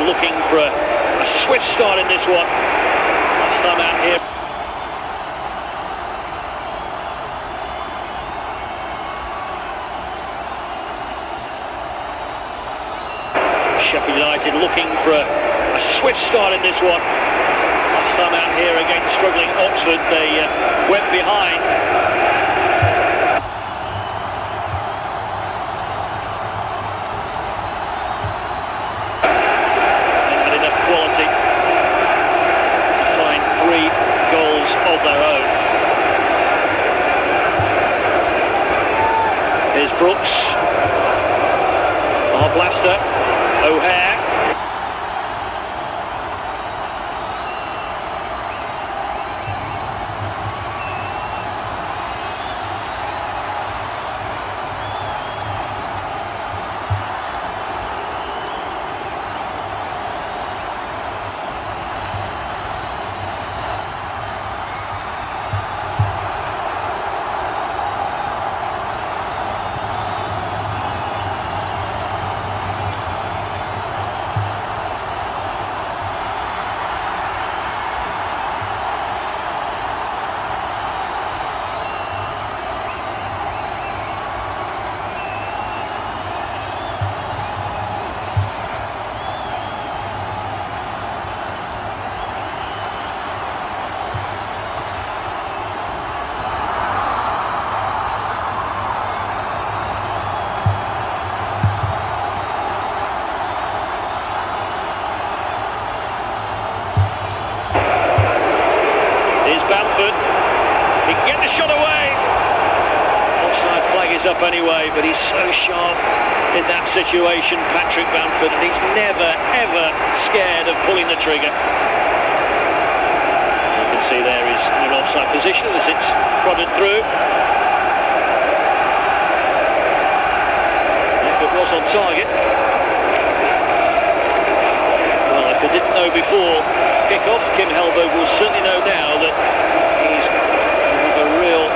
looking for a swift start in this one. Last time out here. Sheffield United looking for a swift start in this one. Last time out here against struggling Oxford, they went behind. They had enough quality to find 3 goals of their own. Here's Brooks. Our blaster. O'Hare. He can get the shot away. Offside flag is up anyway, but he's so sharp in that situation, Patrick Bamford, and he's never, ever scared of pulling the trigger. You can see there he's in an offside position as it's prodded through. If it was on target. Well, if they didn't know before kick-off, Kim Helberg will certainly know now that he's with a real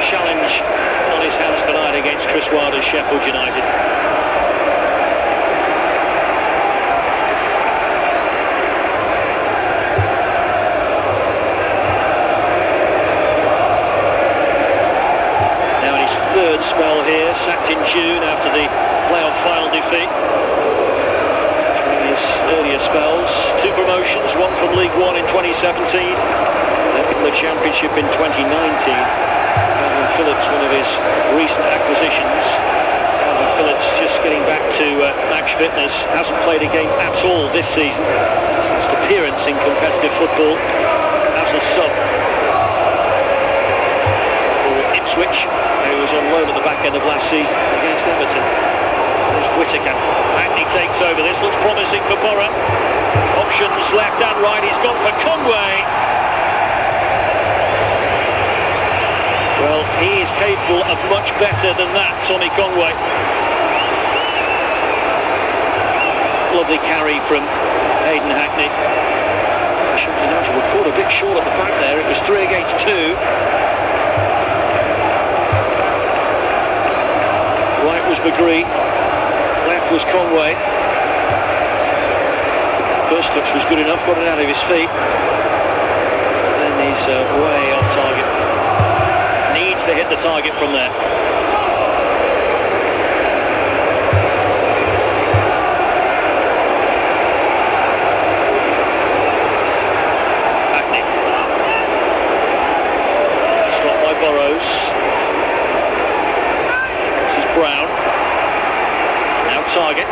challenge on his hands tonight against Chris Wilder's Sheffield United. Now in his 3rd spell here, sacked in June after the playoff final defeat. In his earlier spells, 2 promotions, one from League One in 2017, then from the Championship in 2019. Calvin Phillips, one of his recent acquisitions. Calvin Phillips just getting back to match fitness, hasn't played a game at all this season. His appearance in competitive football as a sub for Ipswich, who was on loan at the back end of last season against Everton. There's Whittaker. Hackney takes over. This looks promising for Borough. Options left and right. He's gone for Conway. Well, he is capable of much better than that, Tommy Conway. Lovely carry from Hayden Hackney. Sheffield United were caught a bit short at the back there. It was 3 against 2. Right was McGree. Left was Conway. First touch was good enough, got it out of his feet. Then he's way off target. Needs to hit the target from there. Hackney. Stopped by Burrows. This is Brown. Now target.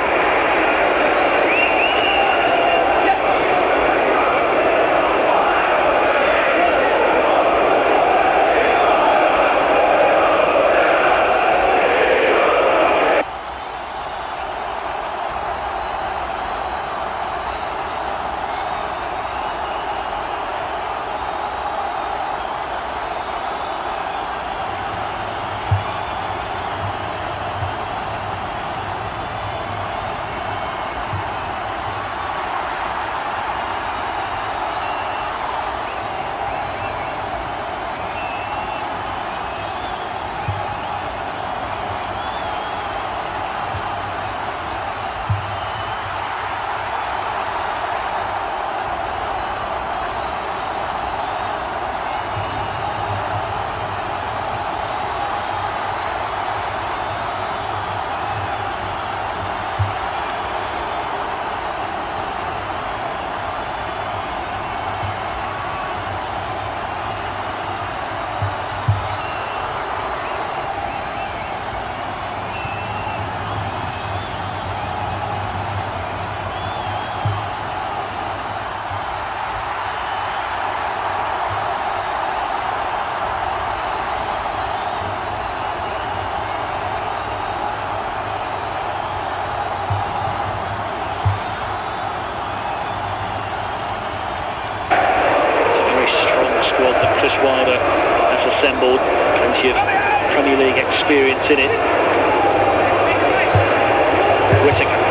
experience in it. Whittaker.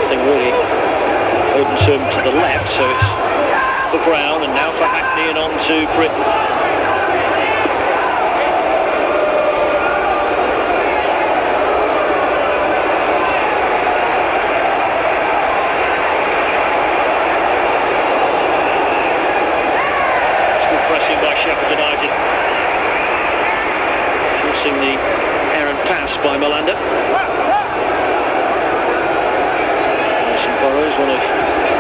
Thing really opens him to the left, so it's for Brown, and now for Hackney and on to Britton. Still pressing by Sheffield United. Forcing the errant pass by Melander. Burrows, one of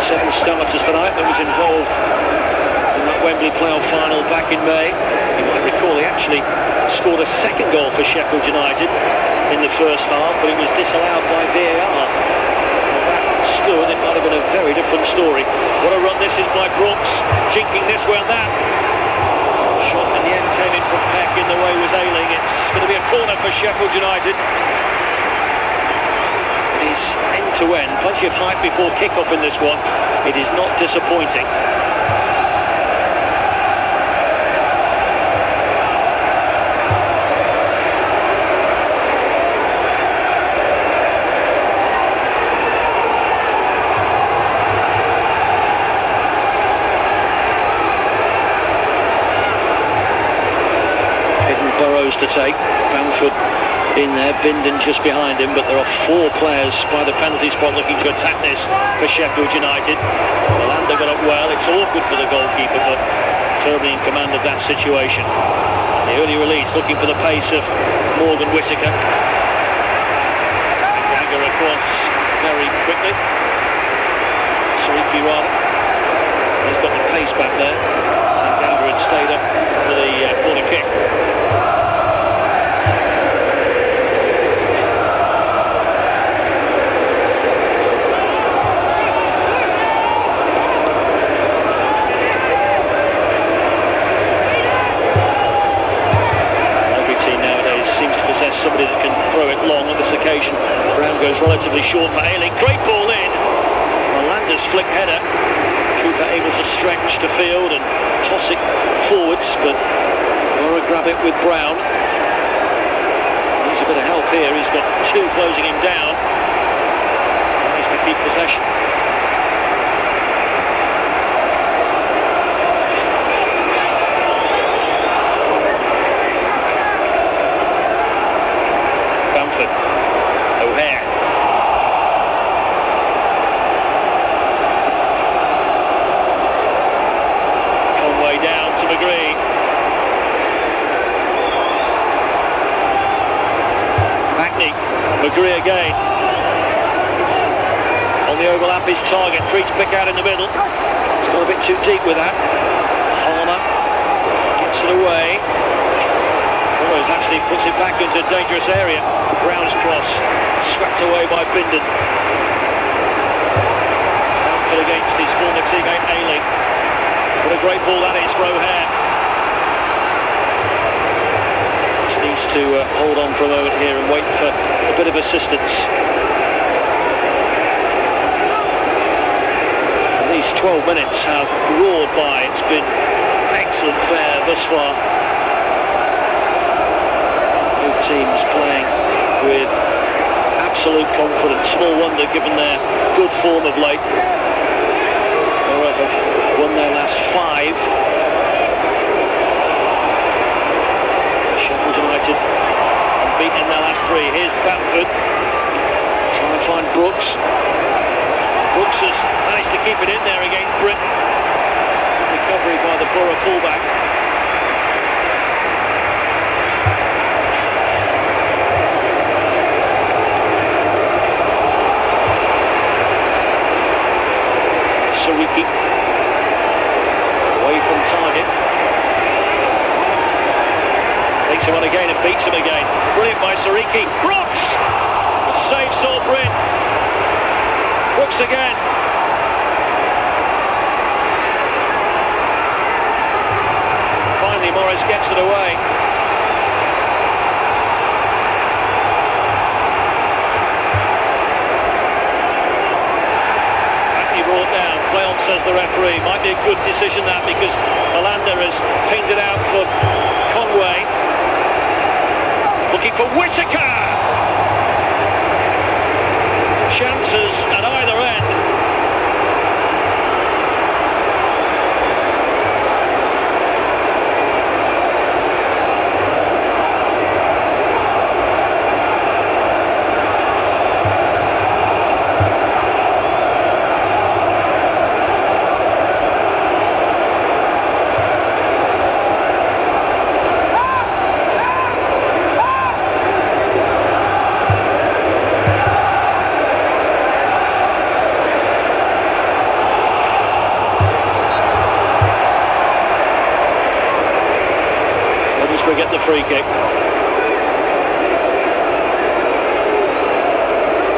7 starters tonight that was involved in that Wembley playoff final back in May. You might recall he actually scored a second goal for Sheffield United in the first half, but it was disallowed by VAR. If that stood, it might have been a very different story. What a run this is by Brooks, jinking this way and that. Shot in the end came in from Peck, in the way was Ayling. It's going to be a corner for Sheffield United. To end, plenty of height before kick-off in this one. It is not disappointing. Hidden Burrows to take. Bamford in there, Bindon just behind him, but there are 4 players by the penalty spot looking to attack this for Sheffield United. Melander got up well. It's awkward for the goalkeeper, but firmly in command of that situation. The early release, looking for the pace of Morgan Whittaker. Dagger across very quickly. Sariki rather. He's got the pace back there. Dagger had stayed up for the corner kick. Somebody that can throw it long on this occasion. Brown goes relatively short for Ayling. Great ball in. Melander's flick header. Cooper able to stretch to field and toss it forwards, but Borough grab it with Brown. Needs a bit of help here. He's got 2 closing him down. He needs to keep possession. McGree again. On the overlap is target. Free to pick out in the middle. It's gone a bit too deep with that. Harmer gets it away. Burrows actually puts it back into a dangerous area. Brown's cross swept away by Bindon. Bamford against his former teammate Ayling. What a great ball that is for O'Hare. Needs to hold on for a moment here and wait for a bit of assistance. And these 12 minutes have roared by. It's been excellent fare thus far. Both teams playing with absolute confidence. Small wonder given their good form of late. Borough have won their last 5. Beaten in their last 3. Here's Bamford trying to find Brooks. Brooks has managed to keep it in there against Britton. Recovery by the Borough fullback. Sariki away from target. Takes him on again and beats him again. Brilliant by Sariki. Brooks! Save Saul Bryn. Brooks again. Finally Morris gets it away. Hackney brought down. Play on, says the referee. Might be a good decision that, because Melander has pinged it out for Conway. for Whittaker. Chances at either end. Get the free kick.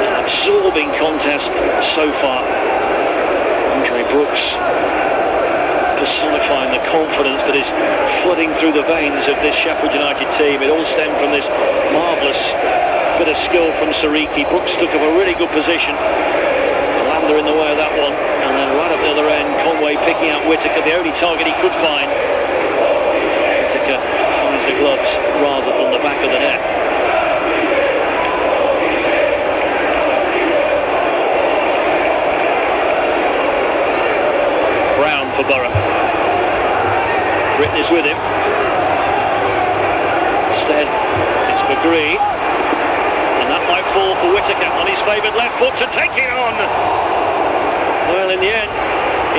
An absorbing contest so far. Andre Brooks personifying the confidence that is flooding through the veins of this Sheffield United team. It all stemmed from this marvellous bit of skill from Sariki. Brooks took up a really good position. Lander in the way of that one, and then right up the other end, Conway picking out Whittaker, the only target he could find. Whittaker the gloves rather than the back of the net. Brown for Borough. Britton is with him. Instead, it's McGree. And that might fall for Whittaker on his favoured left foot to take it on. Well, in the end,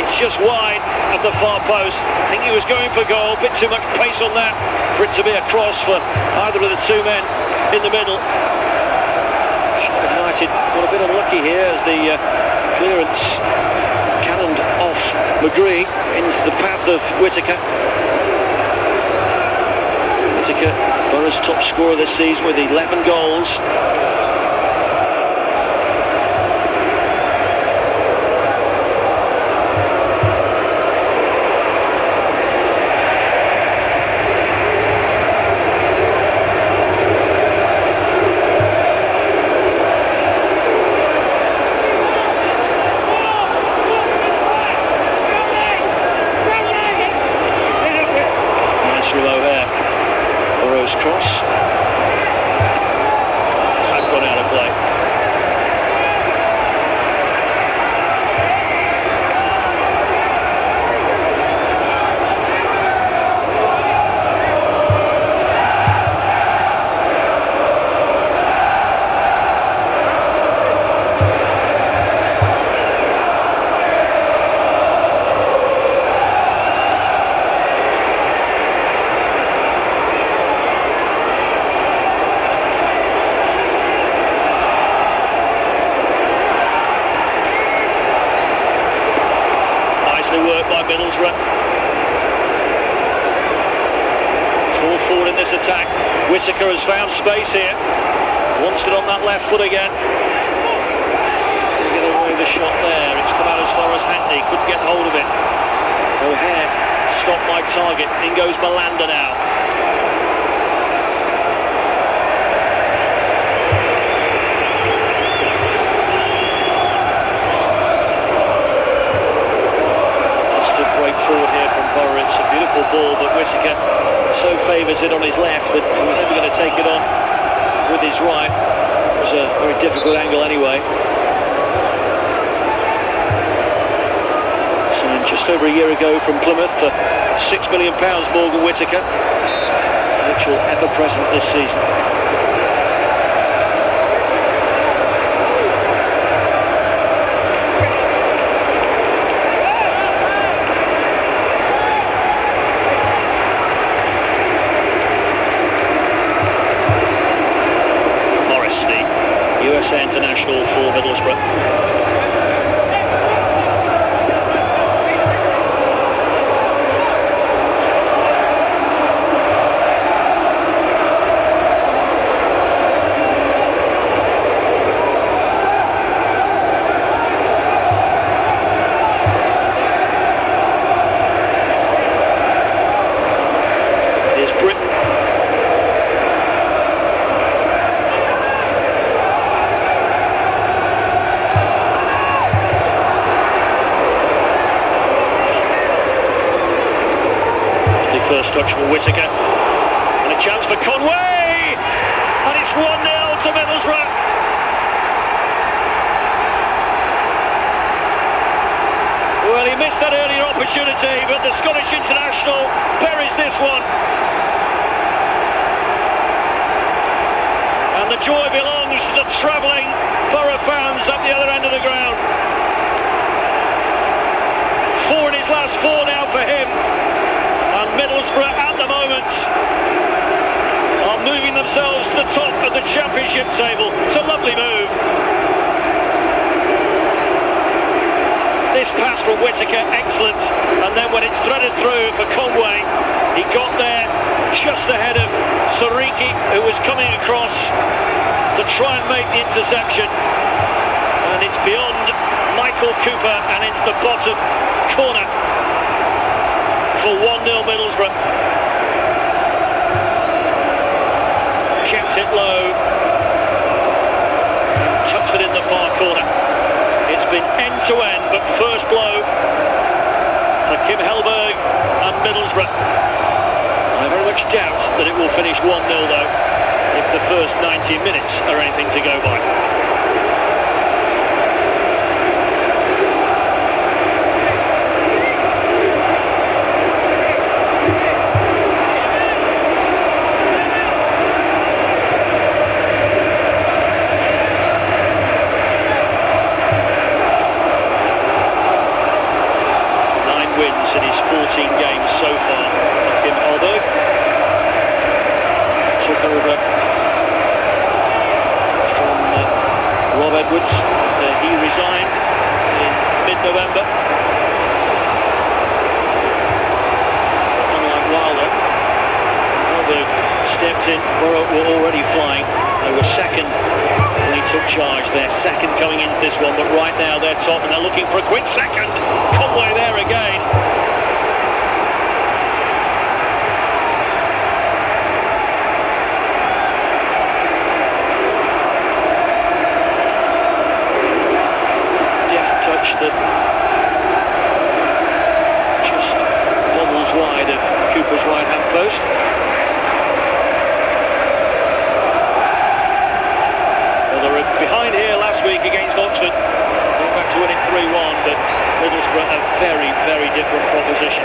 it's just wide of the far post. I think he was going for goal, a bit too much pace on that for it to be a cross for either of the two men in the middle. Sheffield United got a bit unlucky here as the clearance cannoned off McGree into the path of Whittaker. Whittaker, Borough's top scorer this season with 11 goals. By Middlesbrough. Full forward in this attack. Whittaker has found space here. Wants it on that left foot again. Get away with the shot there. It's come out as far as Hackney. Couldn't get hold of it. O'Hare stopped my target. In goes Malander now. Forward here from Borough. It's a beautiful ball, but Whittaker so favours it on his left that he was never going to take it on with his right. It was a very difficult angle anyway. Signed just over a year ago from Plymouth for £6 million, Morgan Whittaker. Literal ever-present this season. International for Middlesbrough. First touch for Whittaker, and a chance for Conway, and opportunity, but the Scottish international buries this one. And the joy belongs to the travelling Borough fans up the other end of the ground. 4 in his last 4 now for him. And Middlesbrough at the moment are moving themselves to the top of the championship table. It's a lovely move. This pass from Whittaker, excellent. And then when it's threaded through for Conway, he got there just ahead of Sariki, who was coming across to try and make the interception. And it's beyond Michael Cooper and into the bottom corner for 1-0 Middlesbrough. Kept it low, tucks it in the far corner. It's been end-to-end, but first blow for Kim Hellberg and Middlesbrough. I very much doubt that it will finish 1-0 though, if the first 90 minutes are anything to go by. He resigned in mid-November. Unlike Wilder, Hellberg stepped in. Borough were already flying. They were second when he took charge. They're second coming into this one, but right now they're top and they're looking for a quick second. Conway there again. That just bobbles wide of Cooper's right-hand post. Well, they were behind here last week against Oxford. Going back to winning 3-1, but Middlesbrough a very, very different proposition.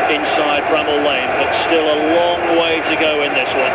Inside Bramall Lane, but still a long way to go in this one.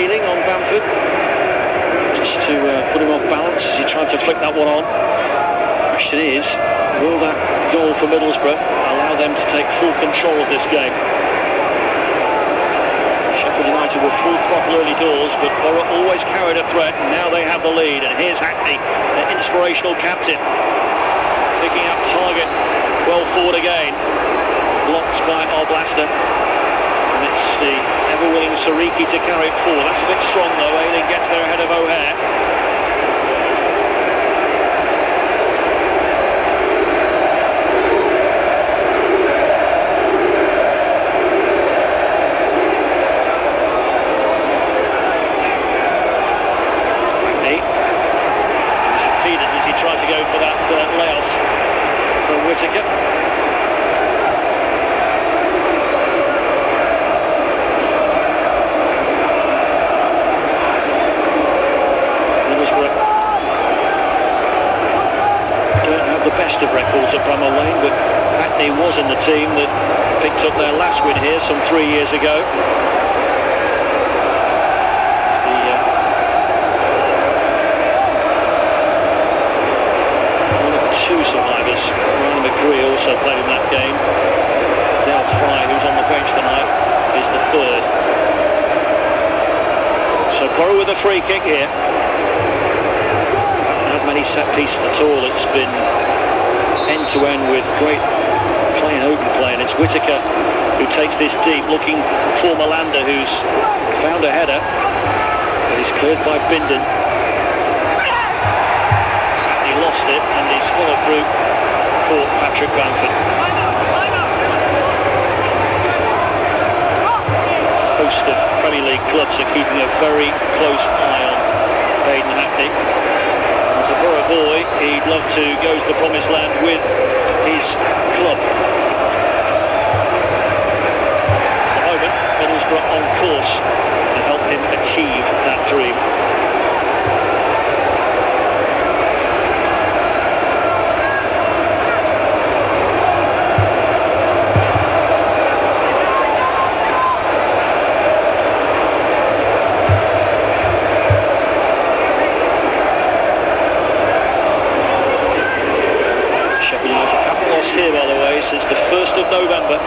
On Bamford, just to put him off balance as he tried to flick that one on. The question is, will that goal for Middlesbrough allow them to take full control of this game? Sheffield Sheffield United were full throttle early doors, but Borough always carried a threat, and now they have the lead. And here's Hackney, their inspirational captain, picking up target well forward again. Blocked by Arblaster. And it's the ever-willing Sariki to carry it forward. That's a bit strong though. Ayling gets there ahead of O'Hare. Hackney defeated as he tried to go for that layoff from Whittaker. The best of records at Bramall Lane, but Hackney was in the team that picked up their last win here some 3 years ago. One of two survivors. Ryan McGree also played in that game. Dale Fry, who's on the bench tonight, is the third. So Borough with a free kick here. Many set pieces at all. It's been end-to-end with great plain open play, and it's Whittaker who takes this deep, looking for Malander, who's found a header, but he's cleared by Bindon. He lost it, and he's followed through for Patrick Bamford. A host of Premier League clubs are keeping a very close eye on Hayden Hackney. As a Borough boy, he'd love to go to the promised land with his club. At the moment, Middlesbrough on course to help him achieve that dream. Here, by the way, since the 1st of November. The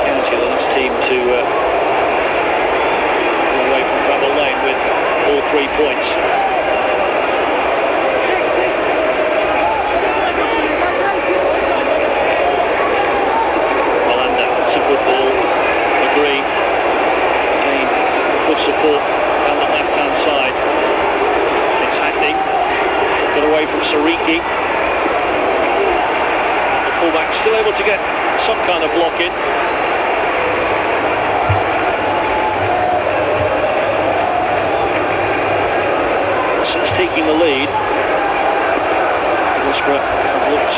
county, the last team to go away from Bramall Lane with all 3 points. Malander, it's a good ball. McGree, again, good support down the left-hand side. It's Hackney. Get away from Sariki. The fullback still able to get some kind of block in. Since taking the lead, Middlesbrough have looked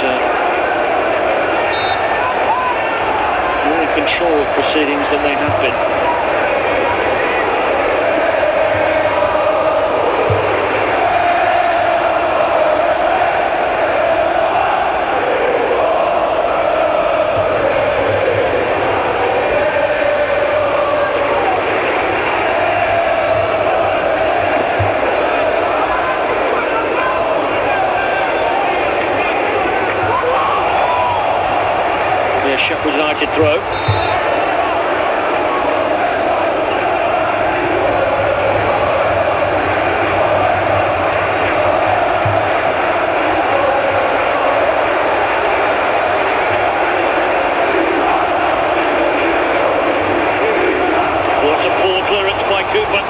more in control of proceedings than they have been. Sheffield United throw. What a poor clearance by Cooper.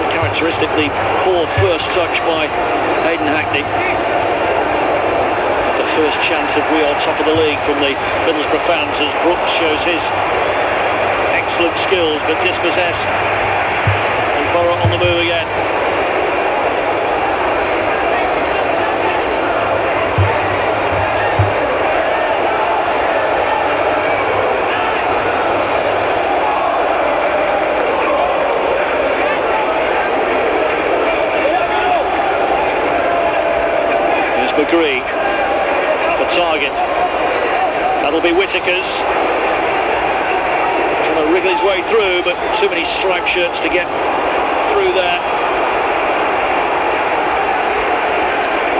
Uncharacteristically poor first touch by Hayden Hackney. First chance of we are top of the league from the Middlesbrough fans as Brooks shows his excellent skills but dispossessed, and Borough on the move again. Here's McGree. Target. That'll be Whittaker's. Trying to wriggle his way through, but too many striped shirts to get through there.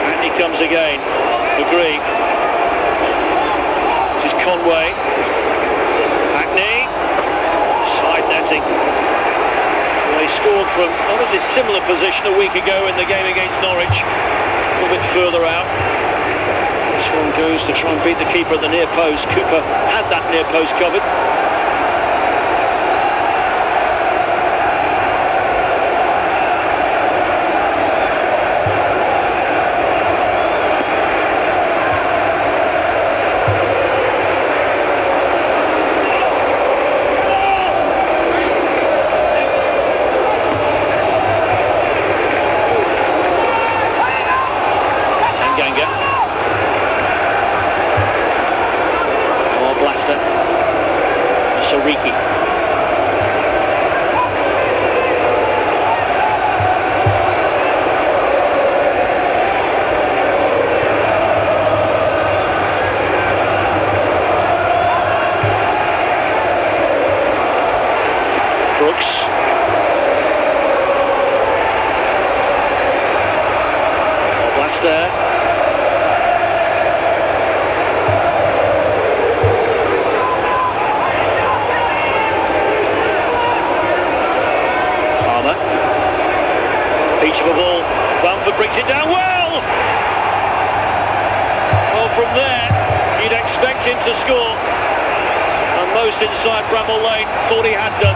And he comes again. McGree. This is Conway. scored from obviously similar position a week ago in the game against Norwich, a little bit further out. This one goes to try and beat the keeper at the near post. Cooper had that near post covered. Brings it down well! Well, from there, you'd expect him to score. And most inside Bramall Lane thought he had done.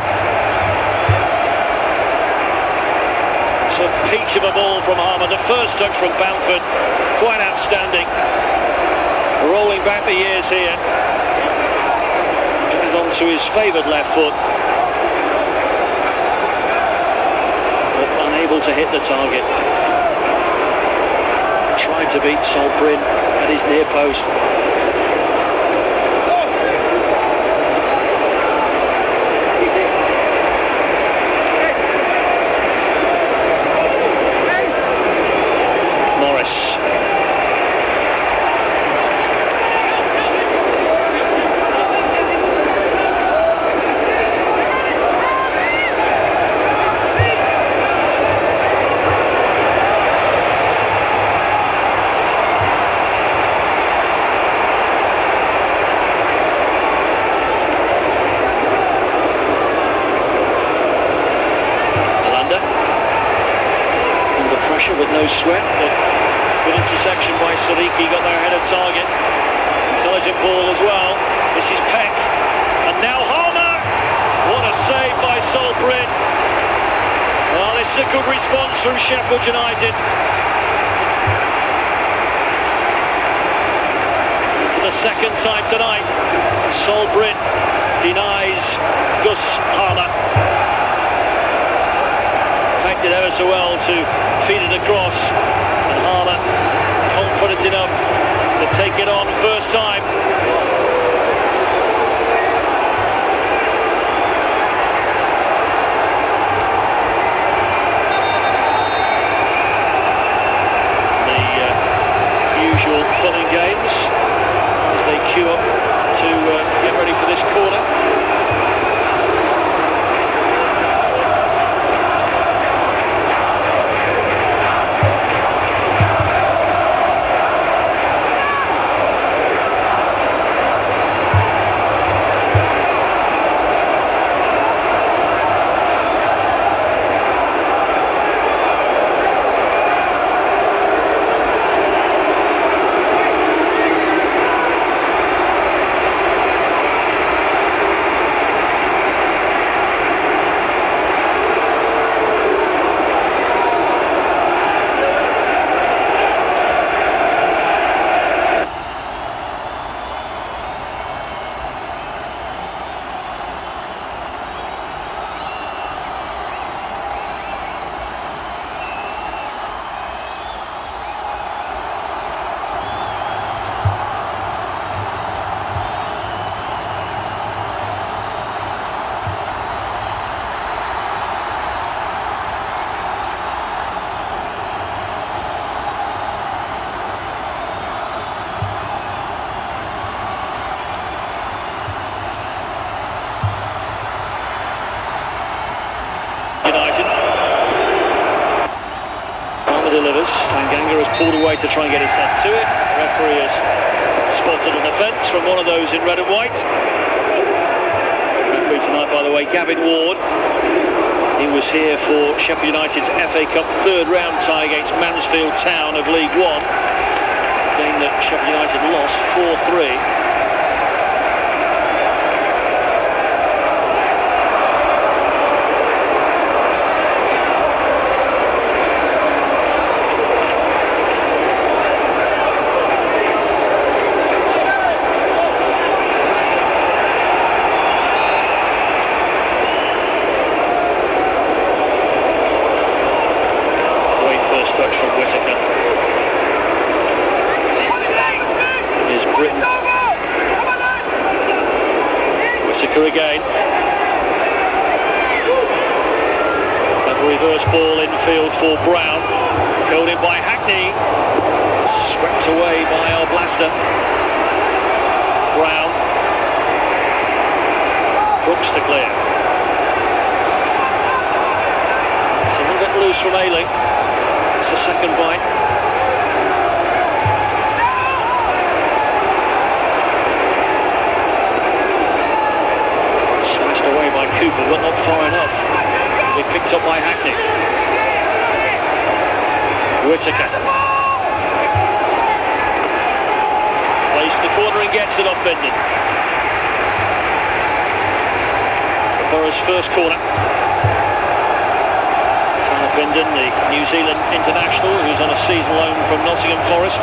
It's a peach of a ball from Harmer. The first touch from Bamford, quite outstanding. Rolling back the years here. Getting onto his favoured left foot. But unable to hit the target. Tried to beat Solbrin at his near post. Morris. With no sweat, but good interception by Sadiki, got there ahead of target. Intelligent ball as well. This is Peck, and now Harmer. What a save by Solbrin. Well, this is a good response from Sheffield United. For the second time tonight, Solbrin denies Gus Harmer. Did ever so well to feed it across, and Harmer confident enough to take it on first time. The usual fun and games as they queue up to get ready for this corner. Delivers. Tanganga has pulled away to try and get his head to it. The referee has spotted an offence from one of those in red and white. Referee tonight, by the way, Gavin Ward. He was here for Sheffield United's FA Cup third round tie against Mansfield Town of League One. Game that Sheffield United lost 4-3. Again. A reverse ball infield for Brown. Curled in by Hackney. Swept away by Blaster. Brown. Brooks to clear. It's a little bit loose from Ayling. It's the second bite. Cooper, but not far enough. He picked up by Hackney. Whittaker. Plays the corner and gets it off Bindon. Borough's first corner. Bindon, the New Zealand international, who's on a season loan from Nottingham Forest.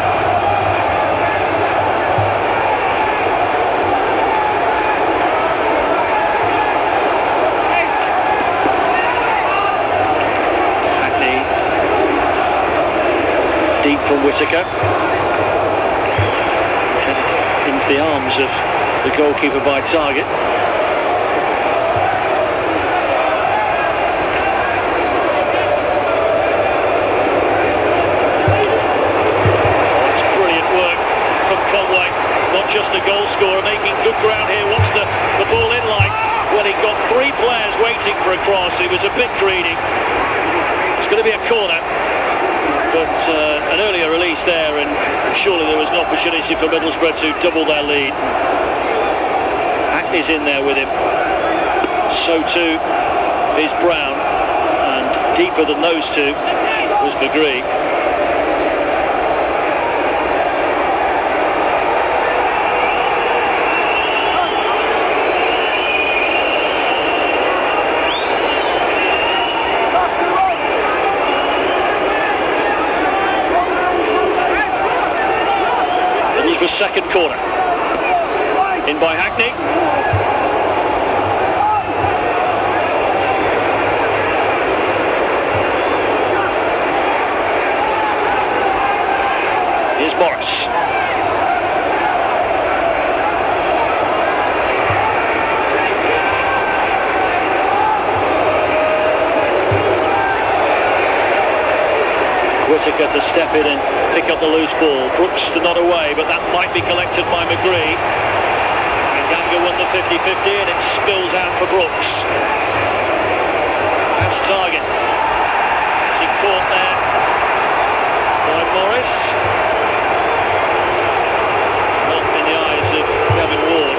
Deep from Whittaker into the arms of the goalkeeper by Target. It's brilliant work from Conway, not just a goal scorer, making good ground here. What's the ball in like? Well, he got three players waiting for a cross. He was a bit greedy. It's going to be a corner. But an earlier release there, and surely there was an opportunity for Middlesbrough to double their lead. Hackney's in there with him. So too is Brown, and deeper than those two was McGree. Second corner. In by Hackney. Here's Morris. Whittaker to step in and pick up the loose ball. Brooks to nod away, but that might be collected by McGree. And Ganga won the 50-50 and it spills out for Brooks. That's Target. Is he caught there by Morris? Not in the eyes of Kevin Ward.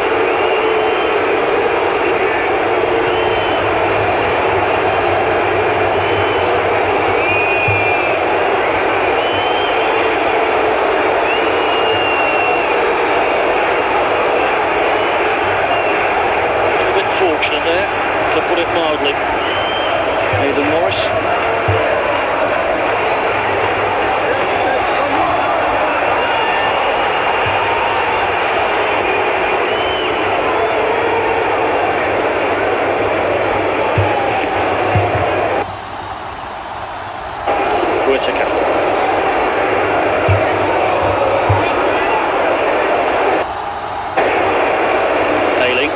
To put it mildly, Nathan Morris. Whittaker. Ayling.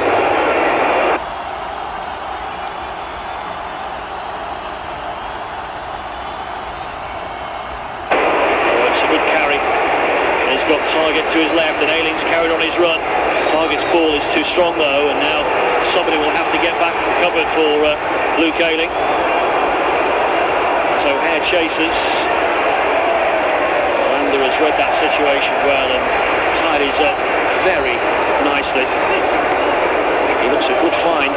Target to his left, and Ayling's carried on his run. Target's ball is too strong though, and now somebody will have to get back and cover for Luke Ayling. So Hare chases. Lander has read that situation well and tidies up very nicely. He looks a good find.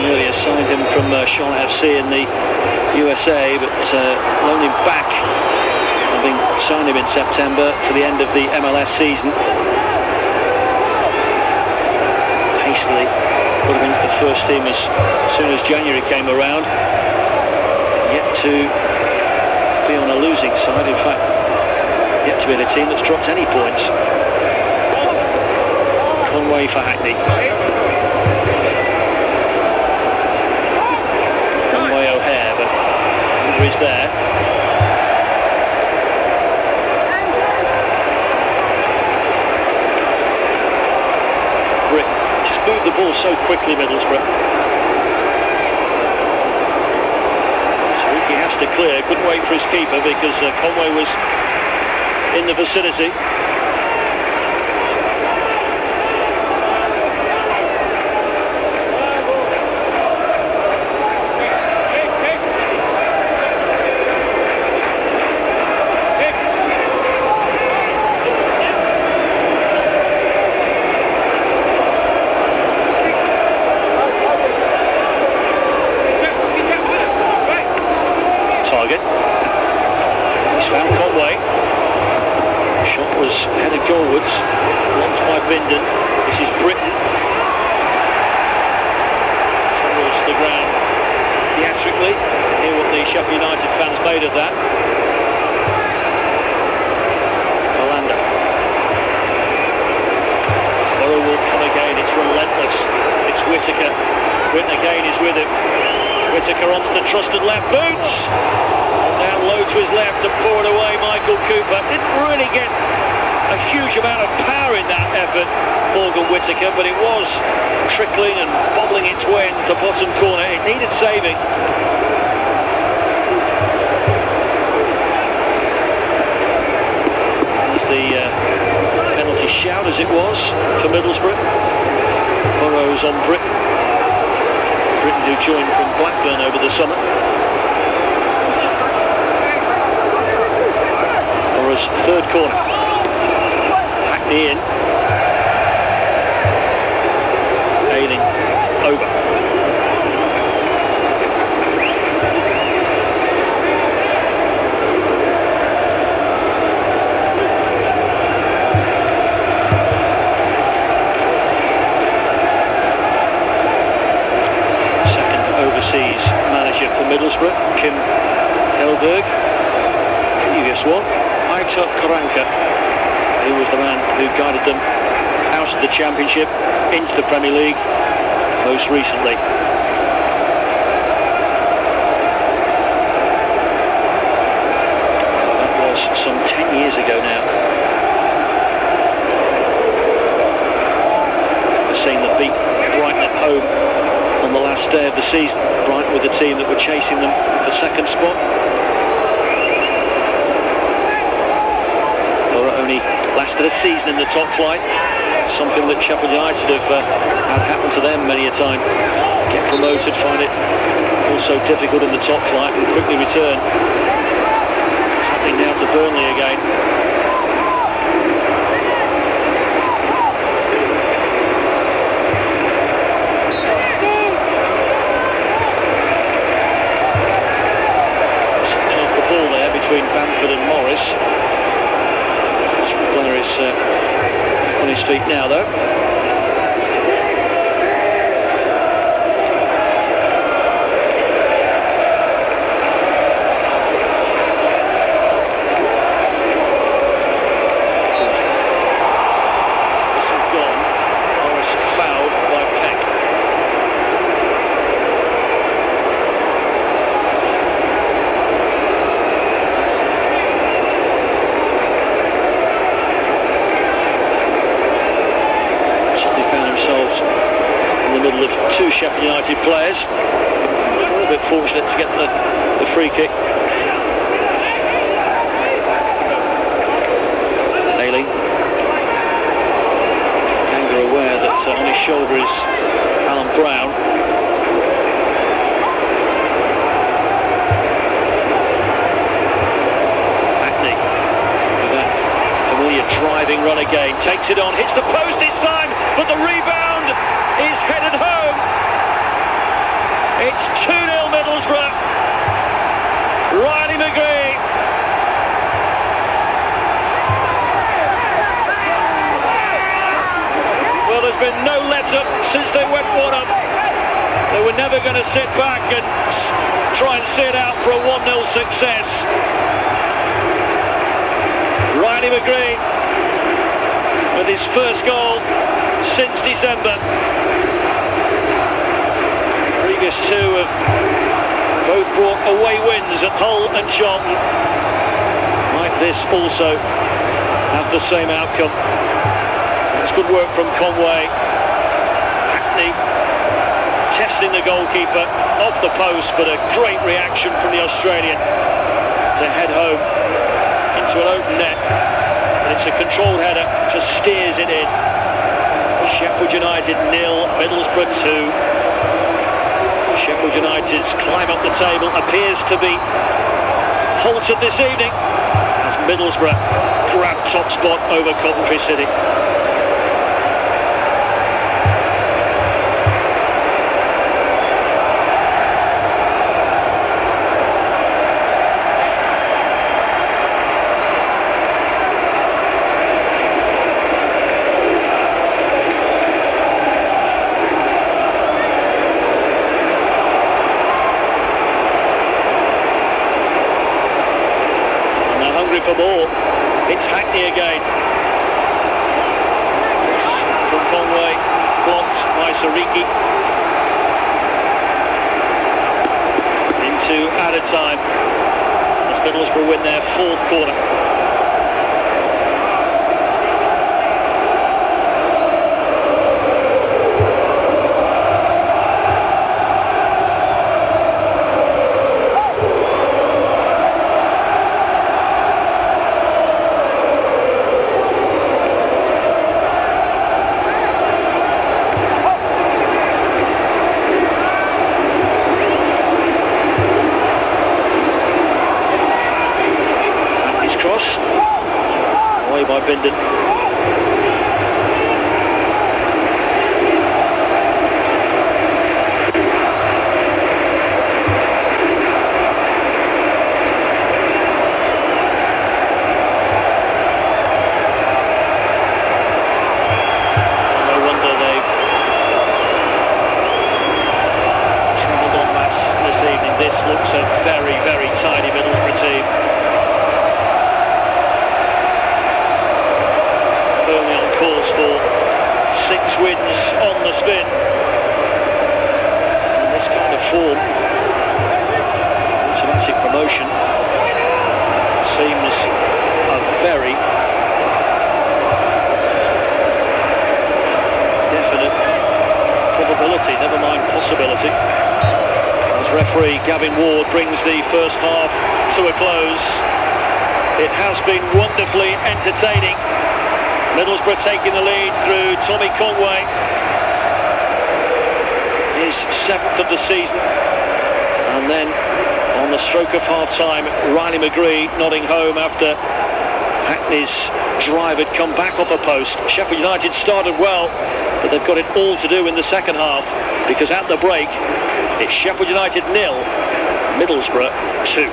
having earlier signed him from Charlotte FC in the USA, but loaned him back, having signed him in September to the end of the MLS season. Hastily put him into the first team as soon as January came around. Yet to be on a losing side, in fact, yet to be in a team that's dropped any points. Conway for Hackney. Conway O'Hare, but Andrew is there. Brick just moved the ball so quickly, Middlesbrough. So he has to clear, couldn't wait for his keeper because Conway was in the vicinity. Sheffield United fans made of that. Orlando. Borough will come again, it's relentless. It's Whittaker. Whittaker again is with him. Whittaker onto the trusted left, Boots! Down low to his left and pour it away, Michael Cooper. Didn't really get a huge amount of power in that effort, Morgan Whittaker, but it was trickling and bobbling its way into the bottom corner. It needed saving. The penalty shout as it was for Middlesbrough. Burrows on Britton. Britton who joined from Blackburn over the summer. Burrows third corner. Hackney in. Ailing over. Middlesbrough, Kim Helberg, previous one, Aitor Karanka, who was the man who guided them out of the Championship into the Premier League most recently. That was some 10 years ago now. I've seen them beat Brighton at home on the last day of the season. Brighton with the team that were chasing them for second spot. Or only lasted a season in the top flight. Something that Sheffield United have had happen to them many a time. Get promoted, find it also difficult in the top flight and quickly return. It's happening now to Burnley again. Between Bamford and Morris. Blair is on his feet now though. This is gone. Morris fouled by Peck. Middle of two Sheffield United players. A little bit fortunate to get the free kick. Ailing. Anger aware that on his shoulder is Alan Brown. Hackney with that familiar driving run again. Takes it on, hits the post this time, but the rebound is headed home. were never going to sit back and try and sit out for a 1-0 success. Riley McGree with his first goal since December. Previous two have both brought away wins at Hull and Charlton. Might this also have the same outcome? It's good work from Conway. Hackney testing the goalkeeper off the post, but a great reaction from the Australian to head home into an open net. And it's a controlled header, just steers it in. Sheffield United 0, Middlesbrough 2. Sheffield United's climb up the table appears to be halted this evening as Middlesbrough grab top spot over Coventry City. For more, it's Hackney again. From Conway, blocked by Sariki. Into added time as Middlesbrough win their fourth corner. By Bindon. No wonder they've travelled en masse this evening. This looks a very, very tidy Middlesbrough team. Firmly on course for 6 wins on the spin. And this kind of form, automatic promotion, seems a very definite probability, never mind possibility. As referee Gavin Ward brings the first half to a close. It has been wonderfully entertaining. Middlesbrough taking the lead through Tommy Conway, his 7th of the season, and then on the stroke of half-time, Riley McGree nodding home after Hackney's drive had come back off a post. Sheffield United started well, but they've got it all to do in the second half, because at the break, it's Sheffield United 0, Middlesbrough 2.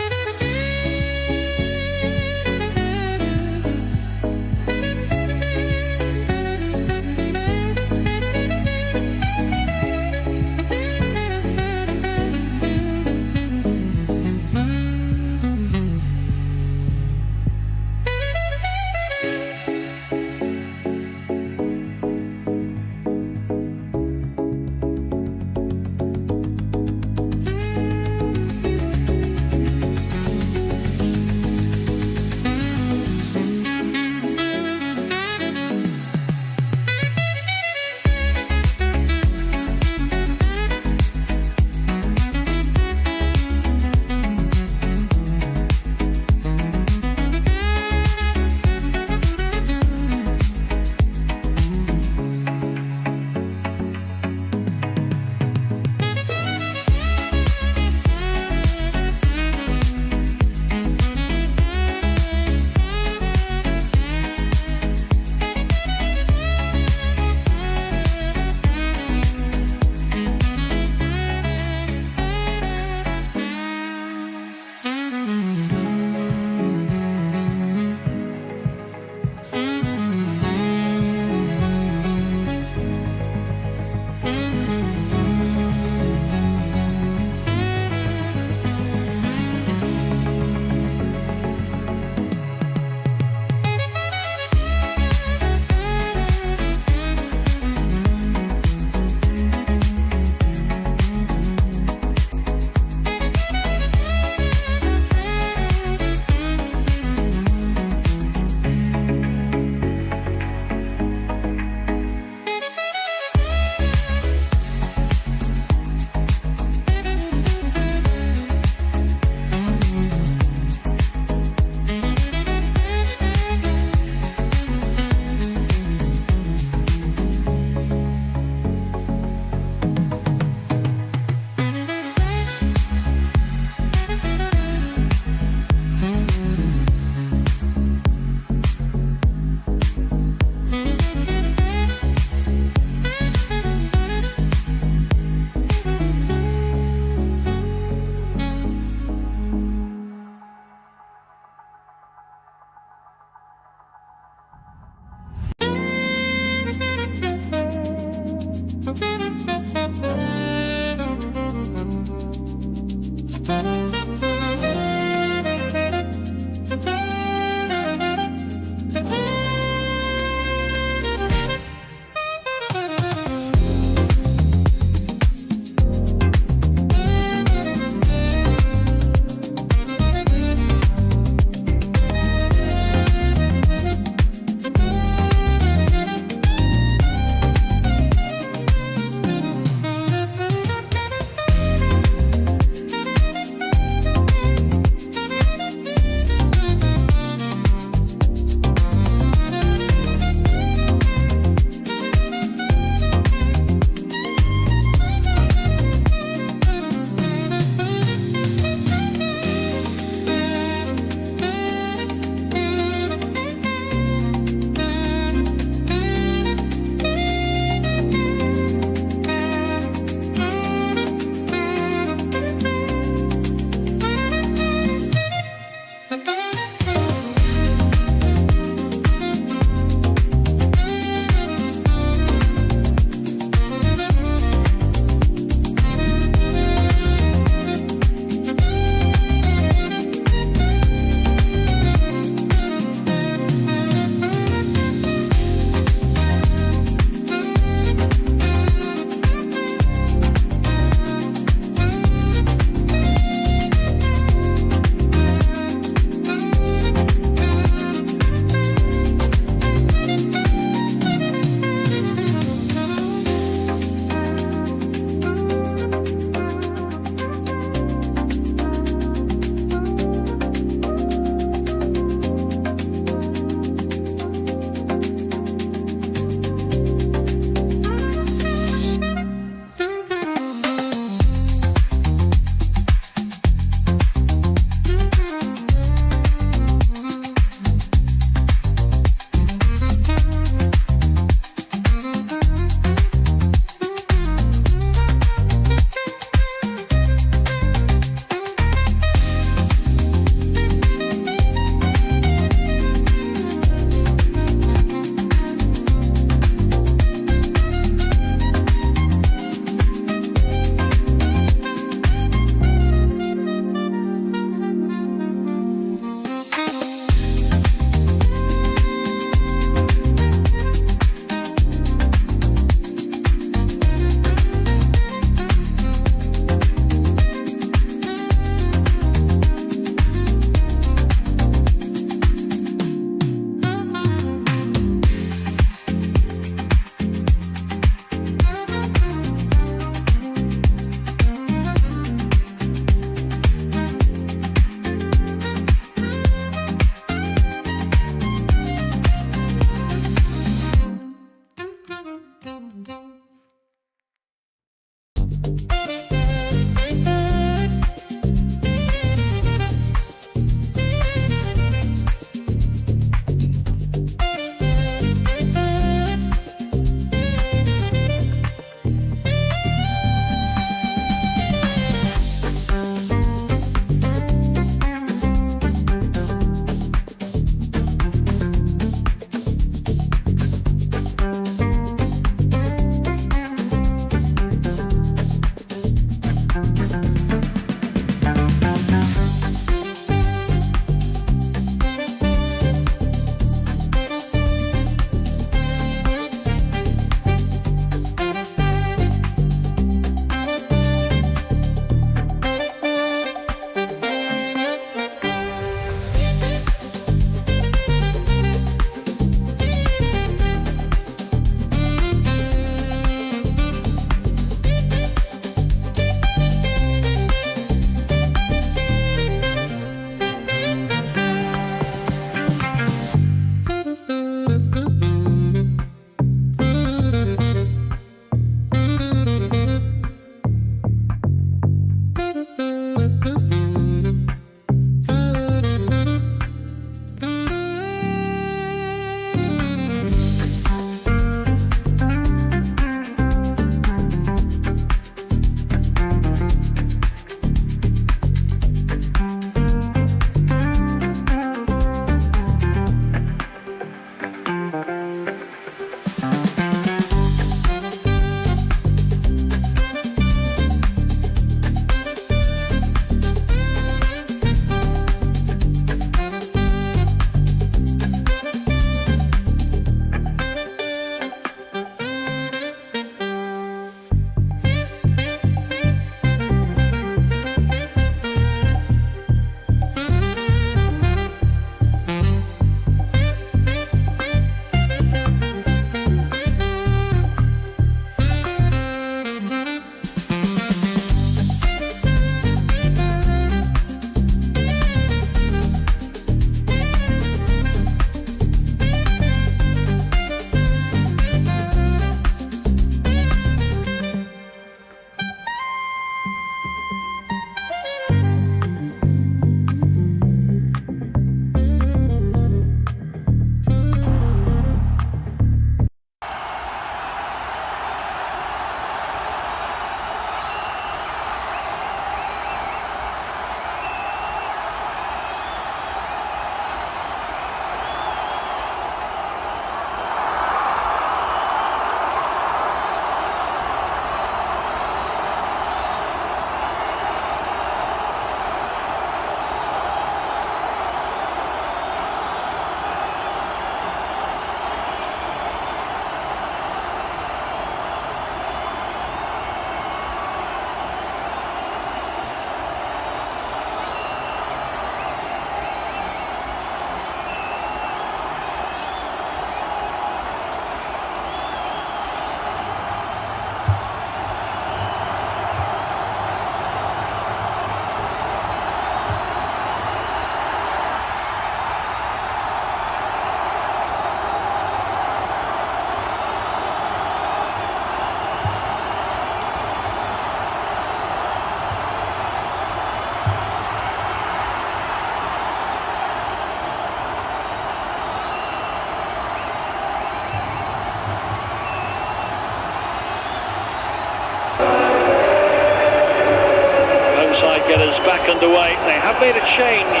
Getters back underway. They have made a change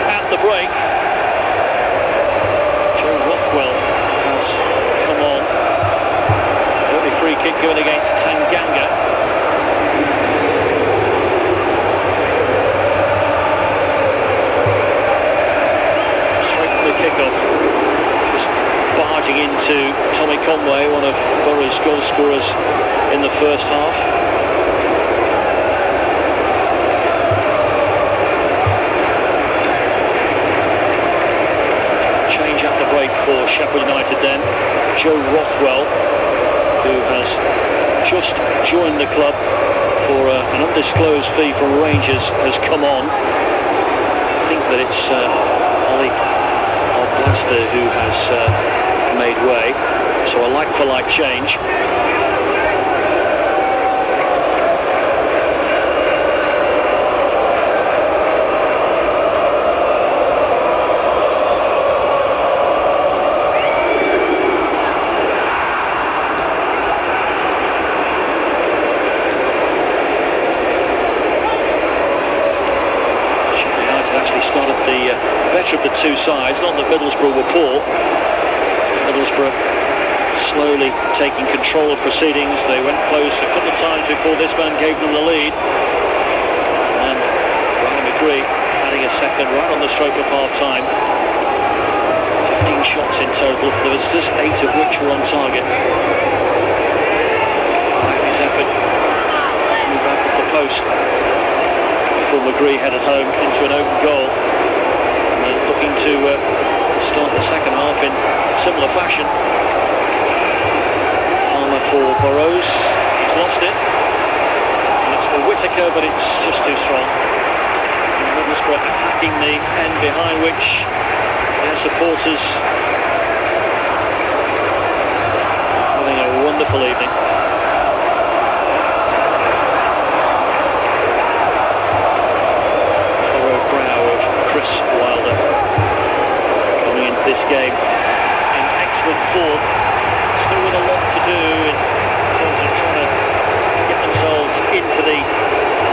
at the break. Joe Rockwell has come on. Early free kick going against Tanganga. Straight from the kick-off. Just barging into Tommy Conway, one of Borough's goal scorers in the first half. For Sheffield United then, Joe Rothwell, who has just joined the club for an undisclosed fee from Rangers, has come on. I think that it's Ollie Blaster who has made way, so a like-for-like change. two sides. Not that Middlesbrough were poor. Middlesbrough slowly taking control of proceedings. They went close a couple of times before this man gave them the lead. And Ryan McGree adding a second right on the stroke of half-time. 15 shots in total for the visitors, 8 of which were on target. His effort to move back off the post before McGree headed home into an open goal. And looking to start the second half in similar fashion. Palmer for Burrows. He's lost it. And it's for Whittaker, but it's just too strong. And Middlesbrough attacking the end behind which their supporters having a wonderful evening. Furrowed brow of Chris Wilder coming into this game in excellent form, still with a lot to do in terms of trying to get themselves into the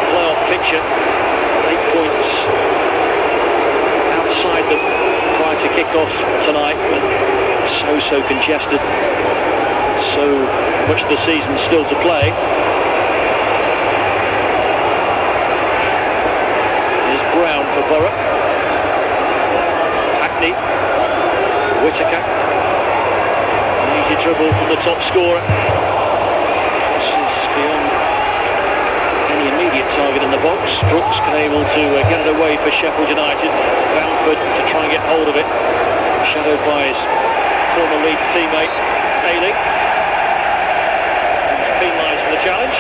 playoff picture. 8 points outside them prior to kick-off tonight, but so congested, so much of the season still to play. Here's Brown for Borough. Hackney, Whittaker, an easy dribble from the top scorer. This is beyond any immediate target in the box. Brooks able to get it away for Sheffield United. Bamford to try and get hold of it, shadowed by his former Leeds teammate Ayling. Penalised for the challenge.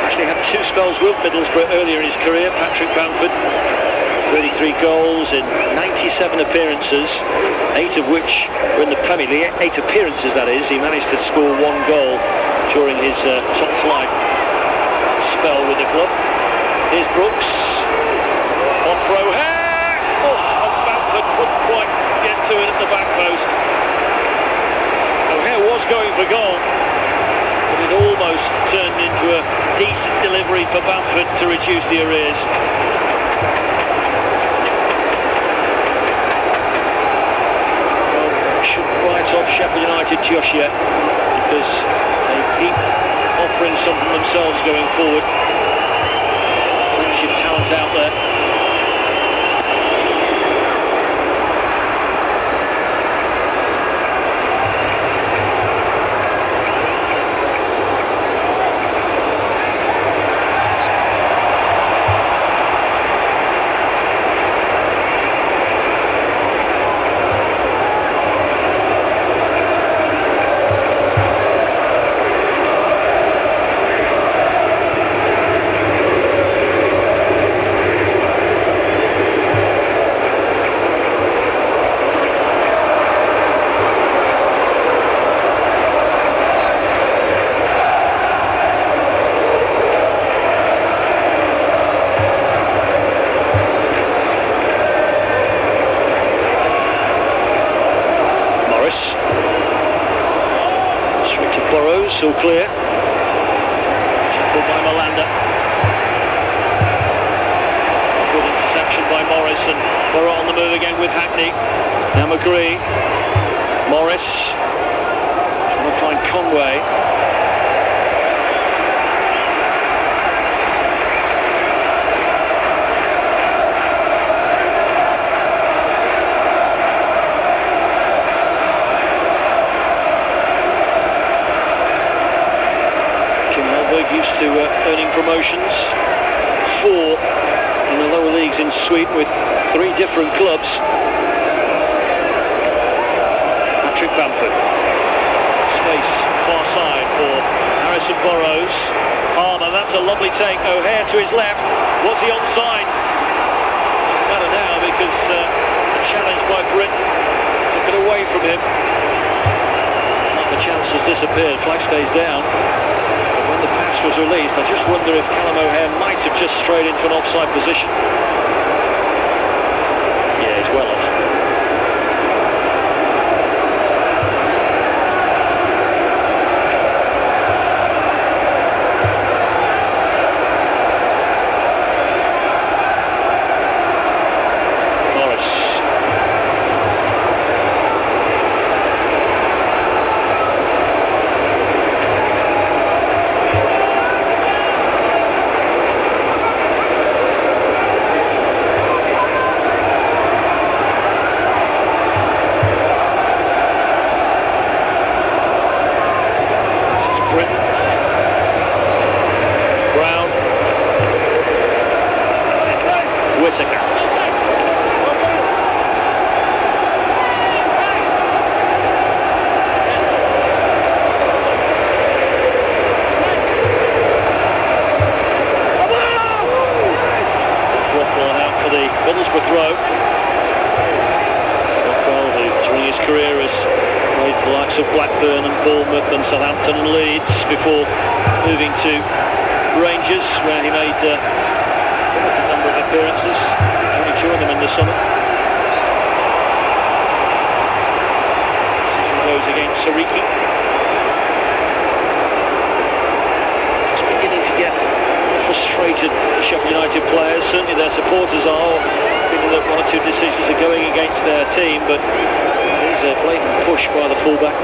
Actually had 2 spells with Middlesbrough earlier in his career. Patrick Bamford, 33 goals in 97 appearances, 8 of which were in the Premier League. 8 appearances, that is. He managed to score 1 goal during his top flight spell with the club. Here's Brooks. Off throw hair! Oh, Bamford couldn't quite get to it at the back post. O'Hare was going for goal, but it almost turned into a decent delivery for Bamford to reduce the arrears. Well, shouldn't write off Sheffield United just yet, because they keep offering something themselves going forward. Plenty of talent out there. All clear. Tackled by Malanda. Good interception by Morris, and Borough on the move again with Hackney. Now McGree. Morris. Trying to find Conway. Used to earning promotions, 4 in the lower leagues in Sweden with 3 different clubs. Patrick Bamford. Space far side for Harrison Burrows. Palmer, that's a lovely take. O'Hare to his left. Was he onside? Doesn't matter now because the challenge by Britain took it away from him. The chance has disappeared. Flag stays down. When the pass was released, I just wonder if Callum O'Hare might have just strayed into an offside position. Yeah, he's well off. Britain. Brown. Whittaker. Rockwell out for the Middlesbrough throw. Rockwell, who during his career has played for the likes of Blackburn and Bournemouth and Southampton and Leeds before moving to Rangers, where he made a number of appearances. Only joined them in the summer. Season goes against Sariki. It's beginning to get frustrated, the Sheffield United players. Certainly their supporters are, feeling that one or two decisions are going against their team, but there's a blatant push by the fullback.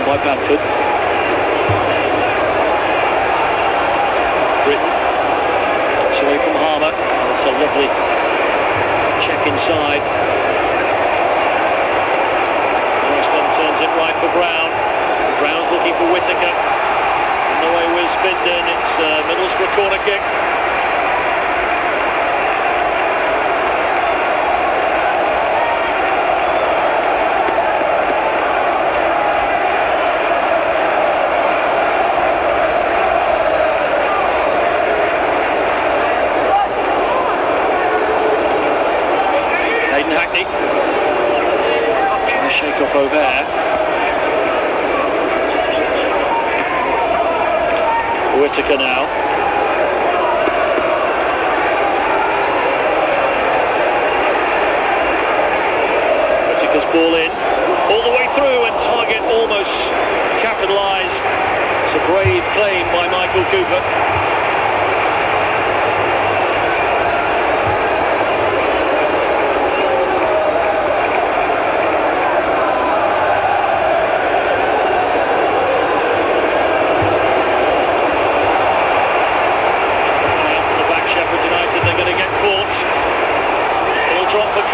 By Bamford. Britain. It's away from Harmer. That's a lovely check inside. Morrison turns it right for Brown. Brown's looking for Whittaker. And the way was Binden. It's Middlesbrough corner kick. Hackney. A shake off over there. Whittaker now. Whittaker's ball in. All the way through and target almost capitalised. It's a brave claim by Michael Cooper.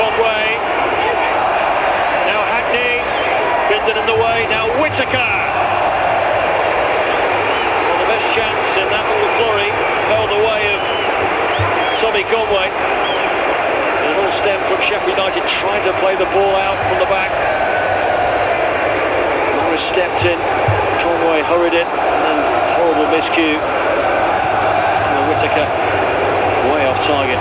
Conway, now Hackney, Binden in the way, now Whittaker. Well, the best chance in that little flurry fell the way of Tommy Conway. And a little stem from Sheffield United trying to play the ball out from the back. Morris stepped in, Conway hurried it, and horrible miscue. And Whittaker way off target.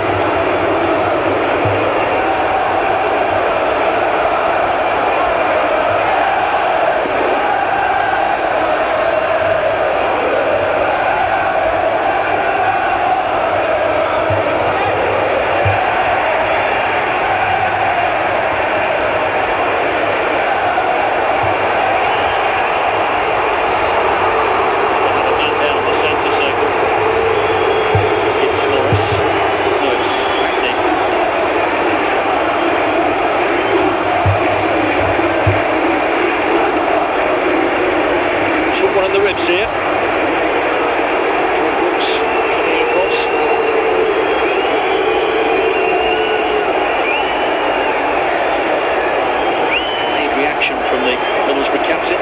Here. Coming across. Made reaction from the Middlesbrough captain.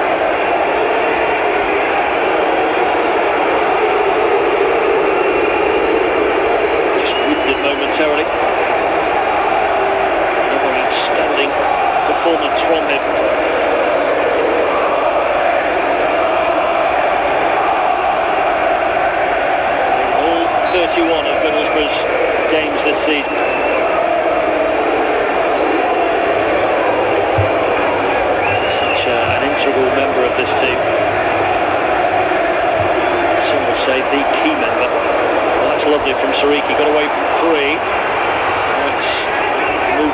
Just whipped it momentarily. Another outstanding performance from him. 31 of Middlesbrough's games this season. Such an integral member of this team. Some would say the key member. Well, that's lovely from Sariki, got away from 3.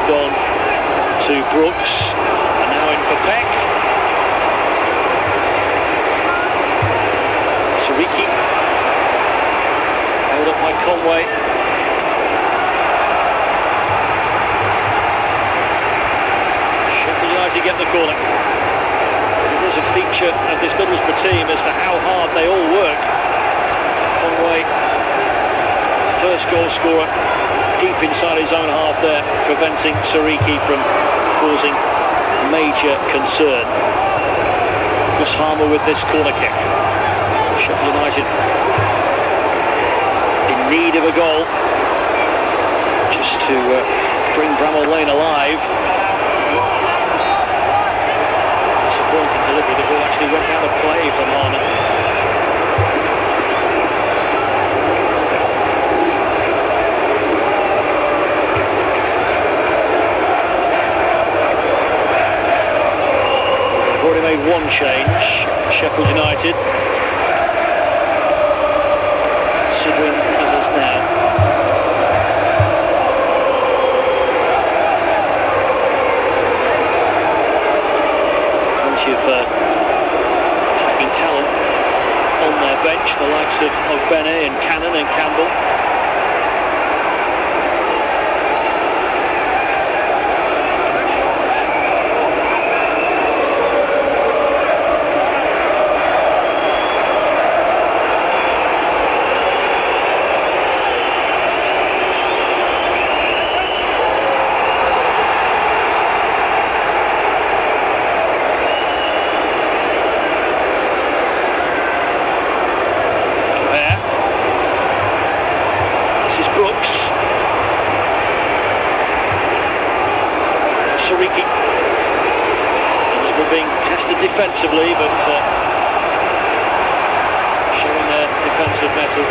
gone to Brooks, and now in for Peck. Sariki, held up by Conway. Sheffield United get the corner. There's a feature of this Middlesbrough team as to how hard they all work. Conway, first goal scorer, deep inside his own half there, preventing Sariki from causing major concern. Gus Harmer with this corner kick. Sheffield United in need of a goal just to bring Bramall Lane alive. Disappointing delivery. The ball actually went out of play from Harmer. Already made one change, Sheffield United. Considering others now. Plenty of attacking talent on their bench, the likes of Bene and Cannon and Campbell. Being tested defensively, but showing their defensive mettle.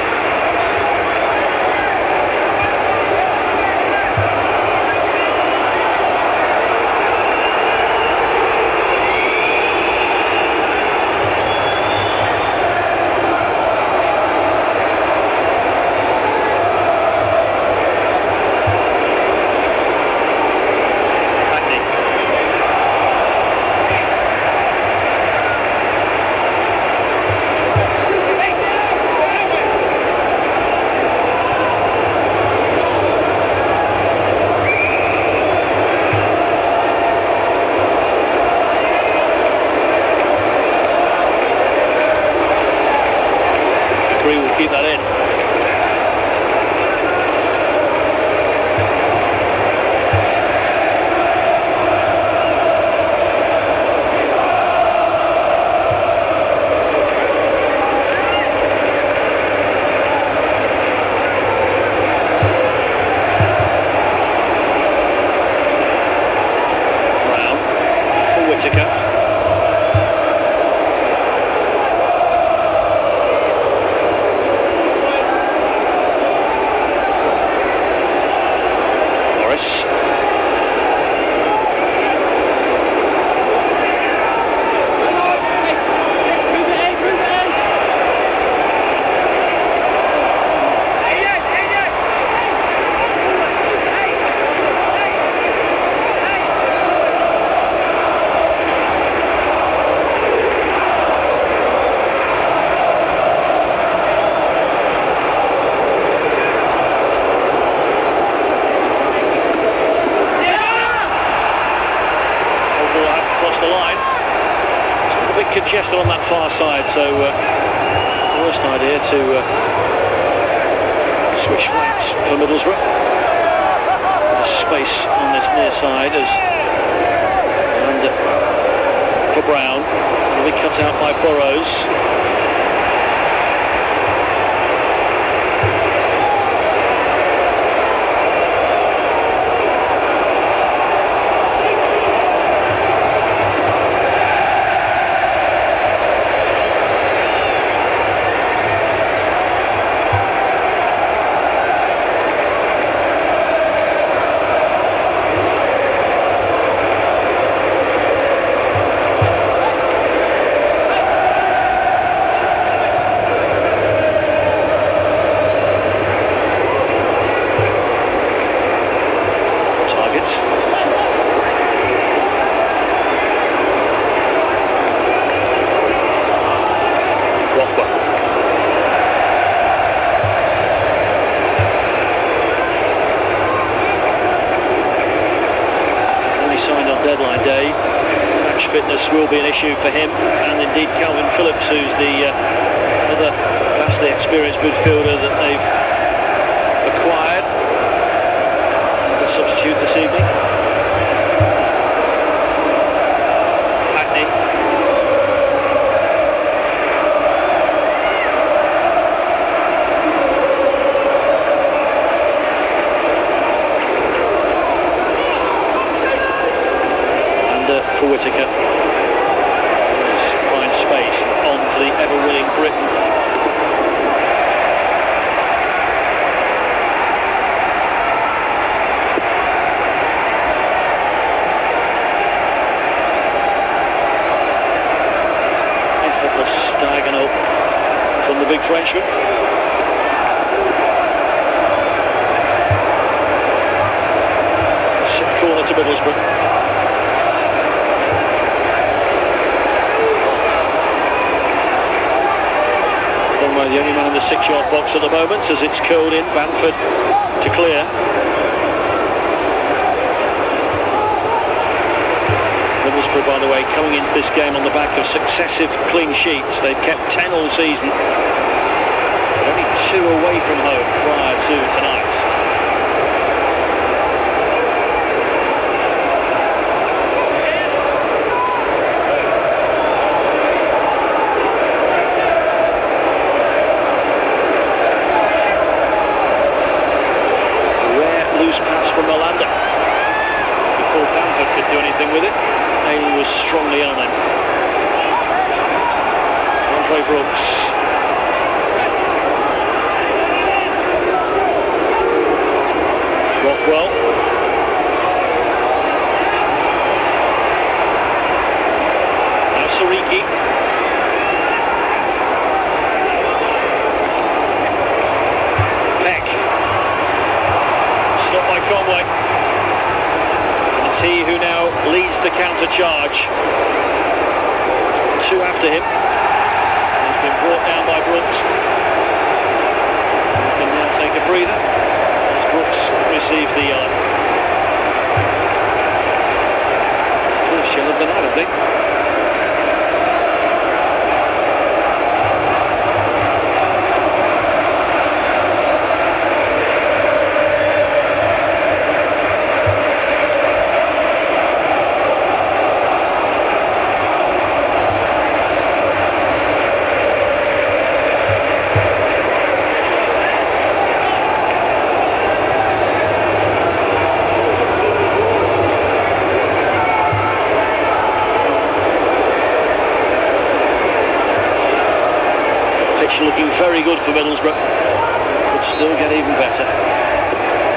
Will keep that in. Brown for Whittaker. Congested on that far side, so worst idea to switch flanks for Middlesbrough. There's space on this near side and for Brown. It'll be cut out by Burrows. fitness will be an issue for him, and indeed Calvin Phillips, who's the other vastly experienced midfielder that they've acquired, the substitute this evening. Hackney. For Whittaker, finds space on to the ever-willing Britain. Effortless diagonal from the big Frenchman. Corner to Middlesbrough. The only man in the 6-yard box at the moment as it's curled in. Bamford to clear. Middlesbrough, by the way, coming into this game on the back of successive clean sheets. They've kept 10 all season, but only 2 away from home prior to tonight. With it, Ayling was strongly on him. Andre Brooks. Rockwell. Now Sariki. Peck. Stopped by Conway. He who now leads the counter charge. 2 after him. He's been brought down by Brooks. He can now take a breather as Brooks receives the yellow. First yellow of the night, I think. Looking very good for Middlesbrough, could still get even better.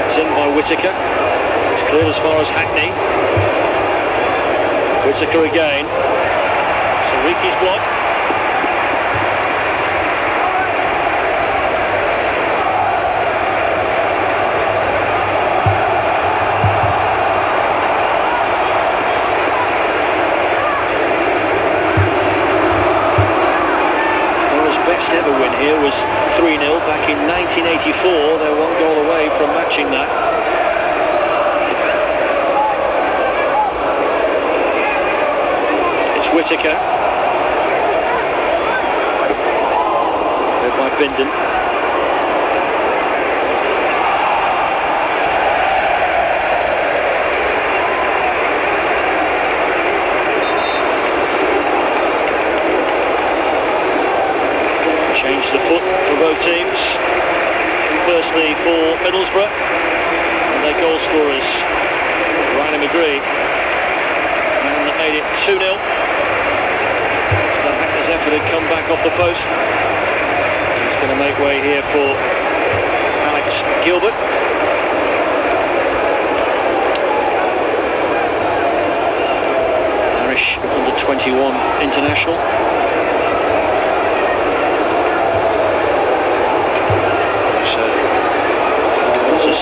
It's in by Whittaker. It's cleared as far as Hackney. Whittaker again. Sariki's block. Here was 3-0 back in 1984. They're 1 goal away from matching that. It's Whittaker. Led by Bindon. The foot for both teams. Firstly for Middlesbrough, and their goal scorers, Ryan McGree, and that made it 2-0. The Hackney's effort had come back off the post. He's going to make way here for Alex Gilbert. Irish under-21 international.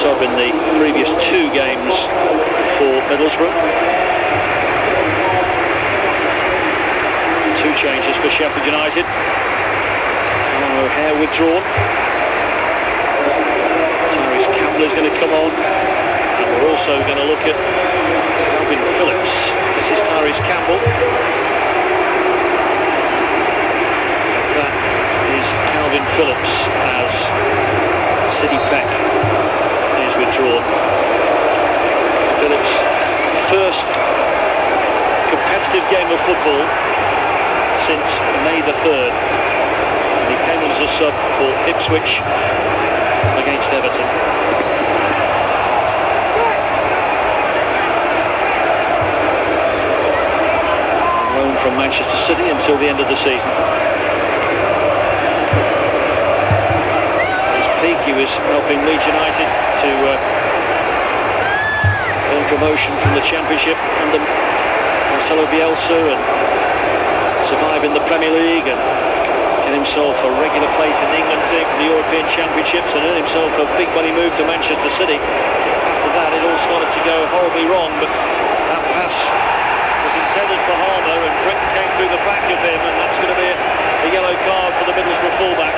Sub in the previous 2 games for Middlesbrough. 2 changes for Sheffield United. O'Hare withdrawn. Tyrese Campbell is going to come on, and we're also going to look at Calvin Phillips. This is Tyrese Campbell. first competitive game of football since May the 3rd. And he came on as a sub for Ipswich against Everton. On loan from Manchester City until the end of the season. At his peak, he was helping Leeds United to earn promotion from the Championship under Marcelo Bielsa and survive in the Premier League and get himself a regular place in the England team for the European Championships and earn himself a big money move to Manchester City. After that, it all started to go horribly wrong, but that pass was intended for Harmer and Britton came through the back of him, and that's going to be a yellow card for the Middlesbrough fullback.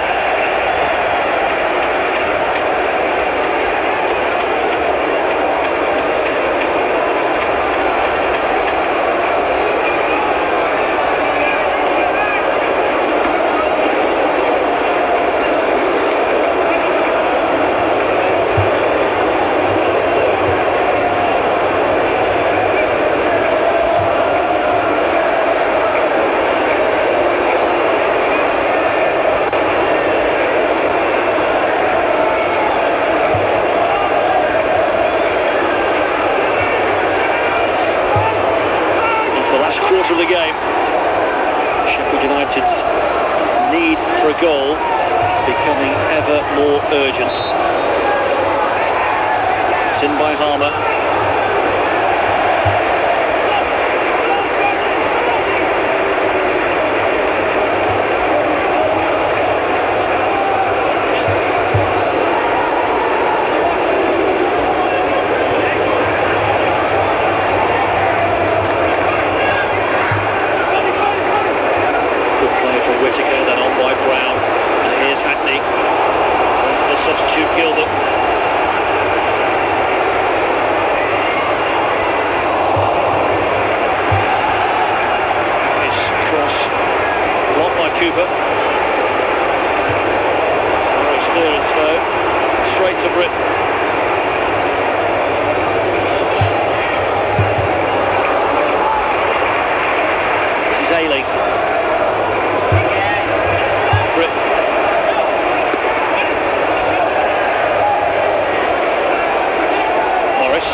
Of the game, Sheffield United's need for a goal becoming ever more urgent. It's in by Harmer. Straight to Britton. This is Ayling. Britton. Morris.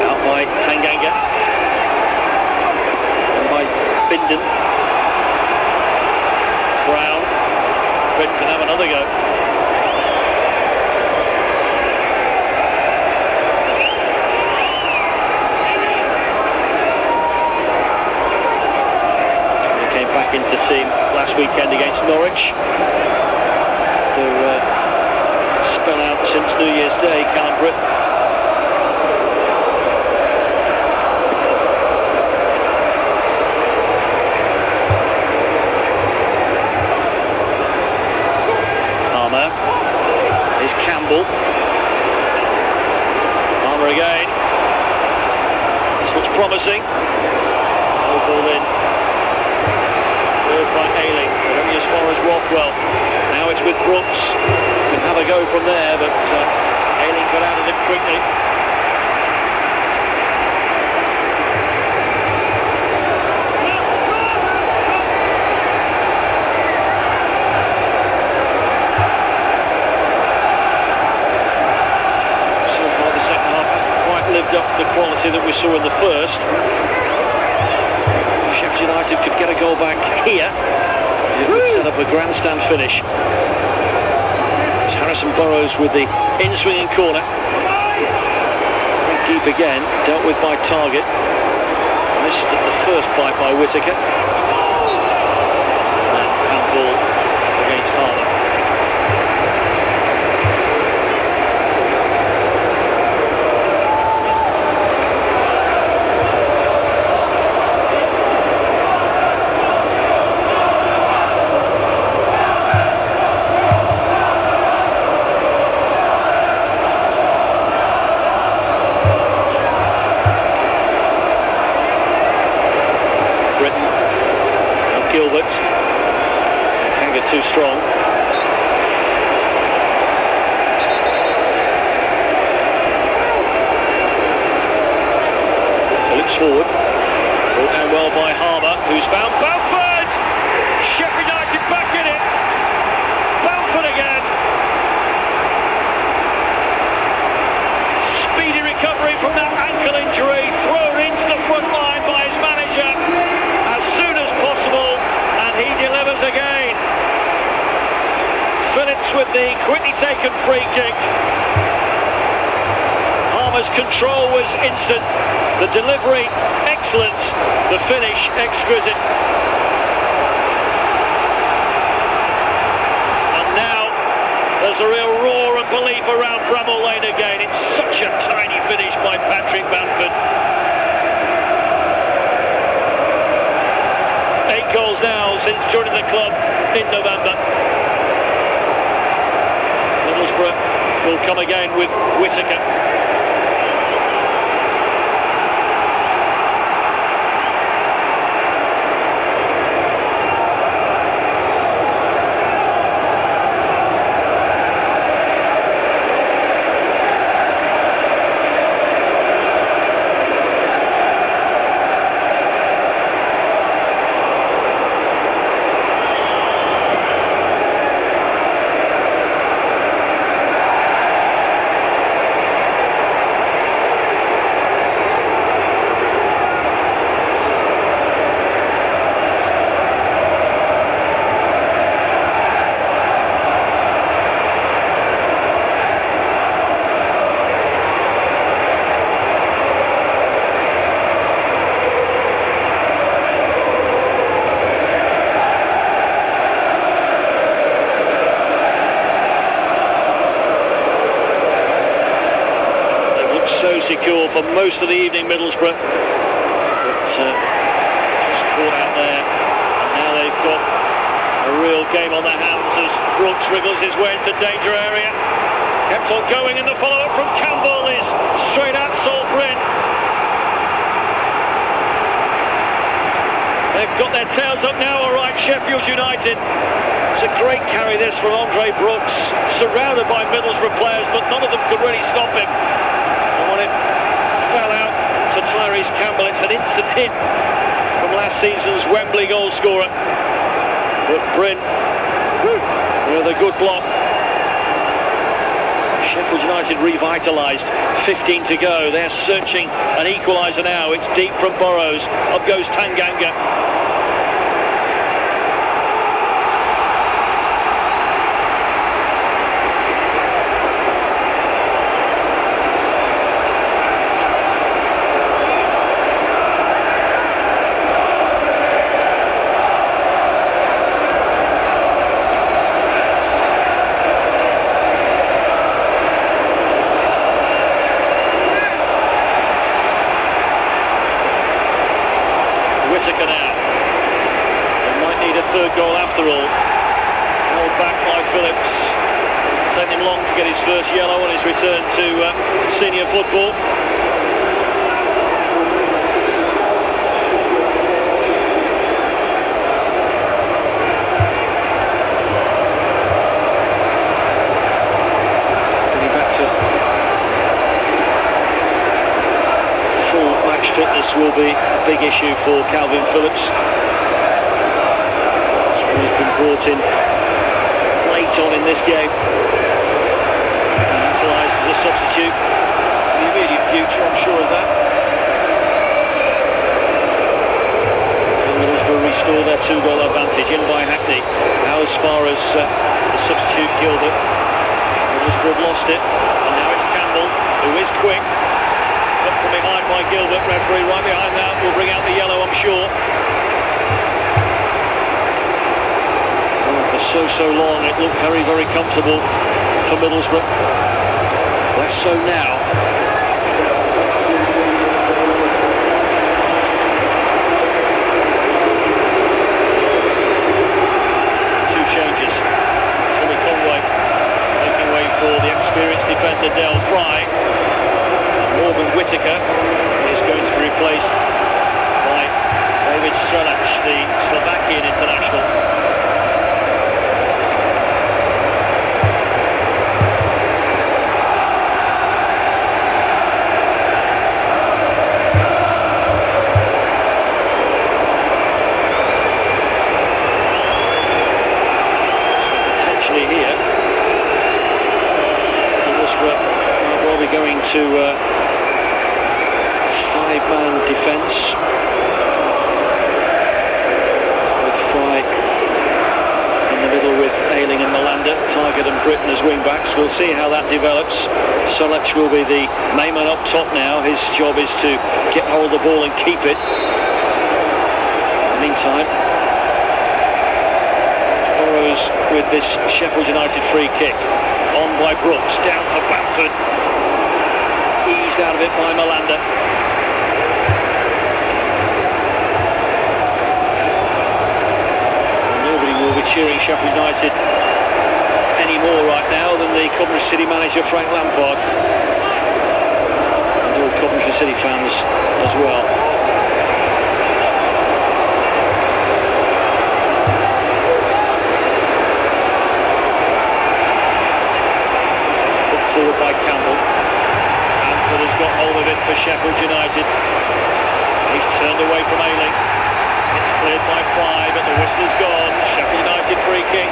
Out by Tanganga. And by Bindon. Brown. Britton can have another go. He came back into team last weekend against Norwich. After spell out since New Year's Day, Callum Britton. Is Campbell. Harmer again. This looks promising. No ball in. Ball by Ayling, but only as far as Rothwell. Now it's with Brooks. Can have a go from there, but Ayling got out of it quickly. Up the quality that we saw in the first. Sheffield United could get a goal back here. It would set up a grandstand finish. It's Harrison Burrows with the in-swinging corner. Deep again, dealt with by Target. Missed at the first bite by Whittaker. And handball against Harmer. Britton forward. Brought down well by Harmer, who's found Bamford! Sheffield United back in it! Bamford again! Speedy recovery from that ankle injury, thrown into the front line by his manager as soon as possible, and he delivers again. Phillips with the quickly taken free kick. Harmer's control was instant, the delivery excellent, the finish exquisite. And now there's a real roar of belief around Bramall Lane again. It's such a tiny finish by Patrick Bamford. 8 goals now since joining the club in November. Middlesbrough will come again with Whittaker. Secure for most of the evening, Middlesbrough, but just caught out there, and now they've got a real game on their hands as Brooks wriggles his way into danger area. Kept on going, and the follow-up from Campbell is straight at Salt Bryn. They've got their tails up now, all right, Sheffield United. It's a great carry this from Andre Brooks, surrounded by Middlesbrough players, but none of them could really stop him. And when it fell out to Tyrese Campbell, it's an instant hit from last season's Wembley goal scorer. But Bryn with a good block. Sheffield United revitalised, 15 to go. They're searching an equaliser now. It's deep from Burrows. Up goes Tanganga. Third goal after all. Held back by Phillips. Taken him long to get his first yellow on his return to senior football. Getting back to full match fitness will be a big issue for Calvin Phillips. He's been brought in late on in this game, utilised as a substitute in the immediate future, I'm sure of that. Middlesbrough restore their 2-goal advantage, in by Hackney. Now as far as the substitute Gilbert. Middlesbrough have lost it, and now it's Campbell, who is quick. Up from behind by Gilbert, referee right behind that will bring out the yellow, I'm sure. So long, it looked very, very comfortable for Middlesbrough. Less so now. Two changes. Tommy Conway making way for the experienced defender Del Fry. Morgan Whittaker is going to be replaced by David Strelac, the Slovakian international. to five-man defence with Fry in the middle with Ayling and Malander, Targett and Britton as wing-backs. We'll see how that develops. Solech will be the main man up top now. His job is to get hold of the ball and keep it. In the meantime, Burrows with this Sheffield United free kick. On by Brooks, down for Bamford. Eased out of it by Malander. Nobody will be cheering Sheffield United any more right now than the Coventry City manager Frank Lampard. And all Coventry City fans as well. Forward by Campbell. Bamford has got hold of it for Sheffield United. He's turned away from Ayling. It's cleared by Fry, but the whistle's gone. Sheffield United free kick.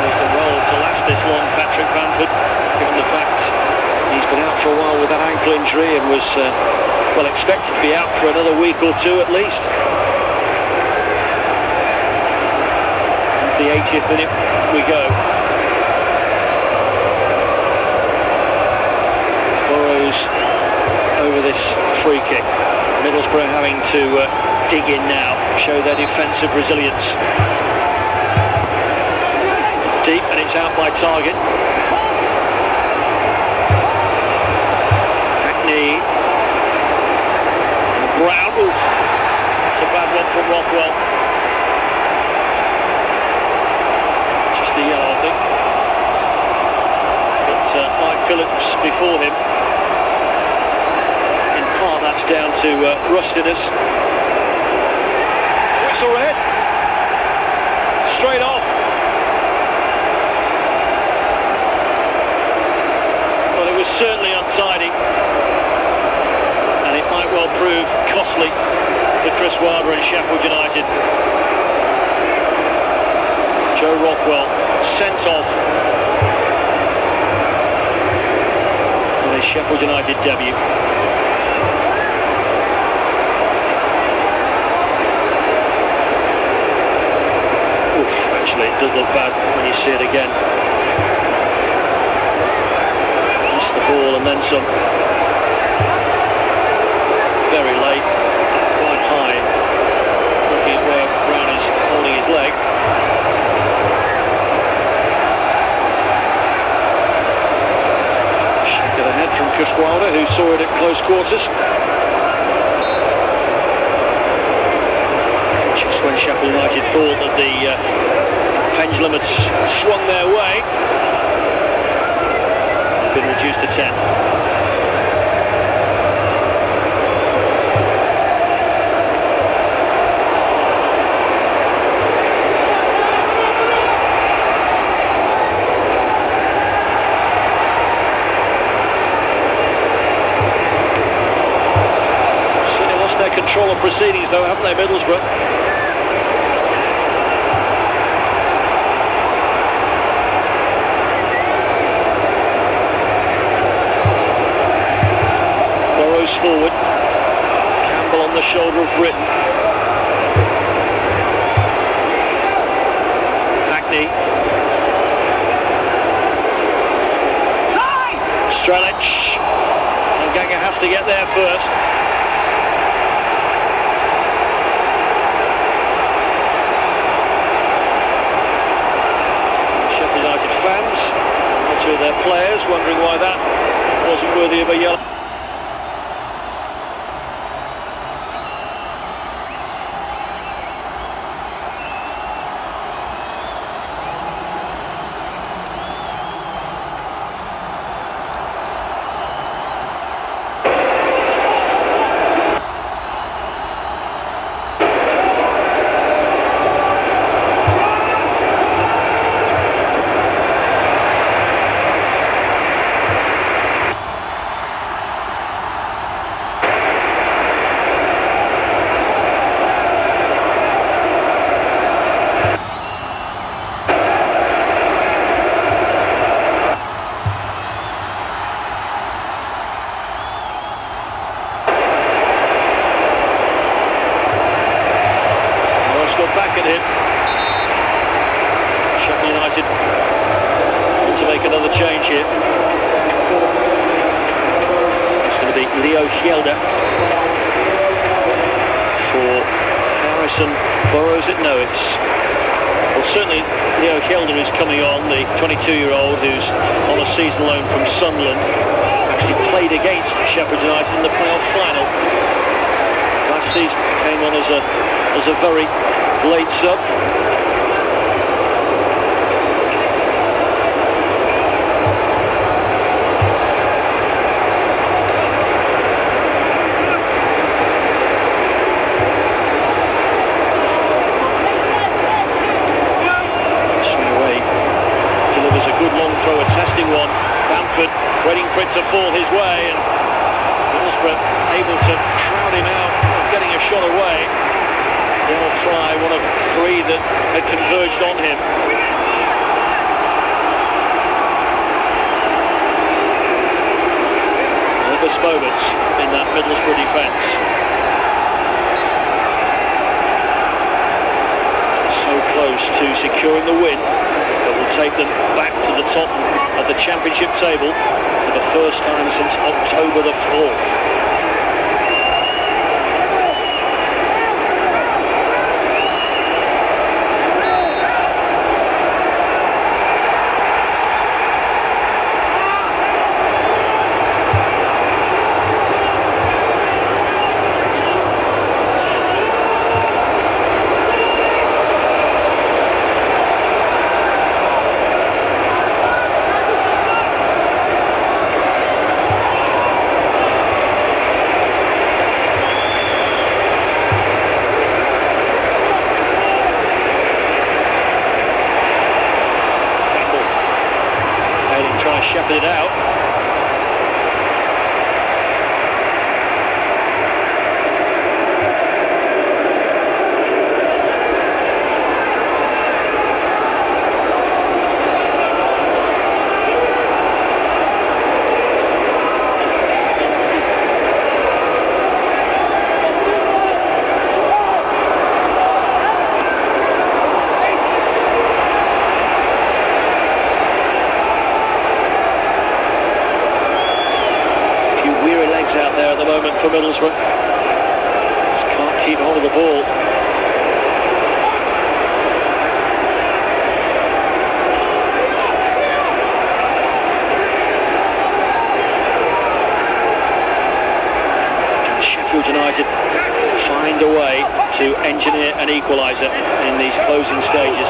There's the role to last this long, Patrick Bamford, given the fact he's been out for a while with that ankle injury and was well expected to be out for another week or two at least. The 80th minute we go. Burrows over this free kick. Middlesbrough having to dig in now, show their defensive resilience. Deep, and it's out by Targett. Brown, oof, it's a bad one from Rockwell. Just a yellow, I think. But Mike Phillips before him. In part that's down to rustiness. Whistle red. Straight off. Well, it was certainly untidy. And it might well prove costly for Chris Wilder and Sheffield United. Joe Rockwell sent off on his Sheffield United debut. Oof, actually it does look bad when you see it again. Missed the ball and then some. Very late, quite high, looking at where Brown is holding his leg. Shake of the head from Chris Wilder, who saw it at close quarters. Just when Sheffield United thought that the pendulum had swung their way, been reduced to 10. Control of proceedings though, haven't they, Middlesbrough? Burrows forward. Campbell on the shoulder of Britton. Hackney. Strelic. And Ganga has to get there first. To their players, wondering why that wasn't worthy of a yellow. Leo Hjelde. For Harrison Burrows it? No, it's... Well, certainly Leo Hjelde is coming on, the 22-year-old who's on a season loan from Sunderland. Actually played against Sheffield United in the playoff final. Last season came on as a very late sub. Waiting for it to fall his way, and Middlesbrough able to crowd him out, getting a shot away. They'll try one of three that had converged on him. Nervous moments in that Middlesbrough defence. So close to securing the win. Will take them back to the top of the championship table for the first time since October the 4th. Shepherd it out. Out there at the moment for Middlesbrough. Just can't keep hold of the ball. Can Sheffield United find a way to engineer an equaliser in these closing stages?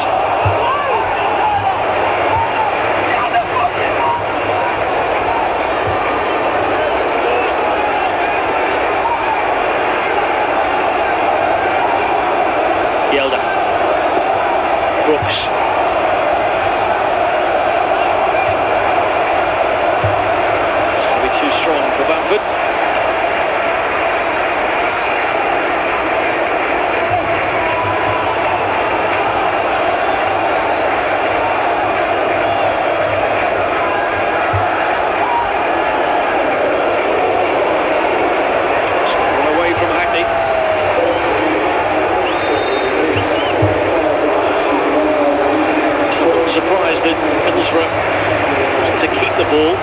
To keep the ball,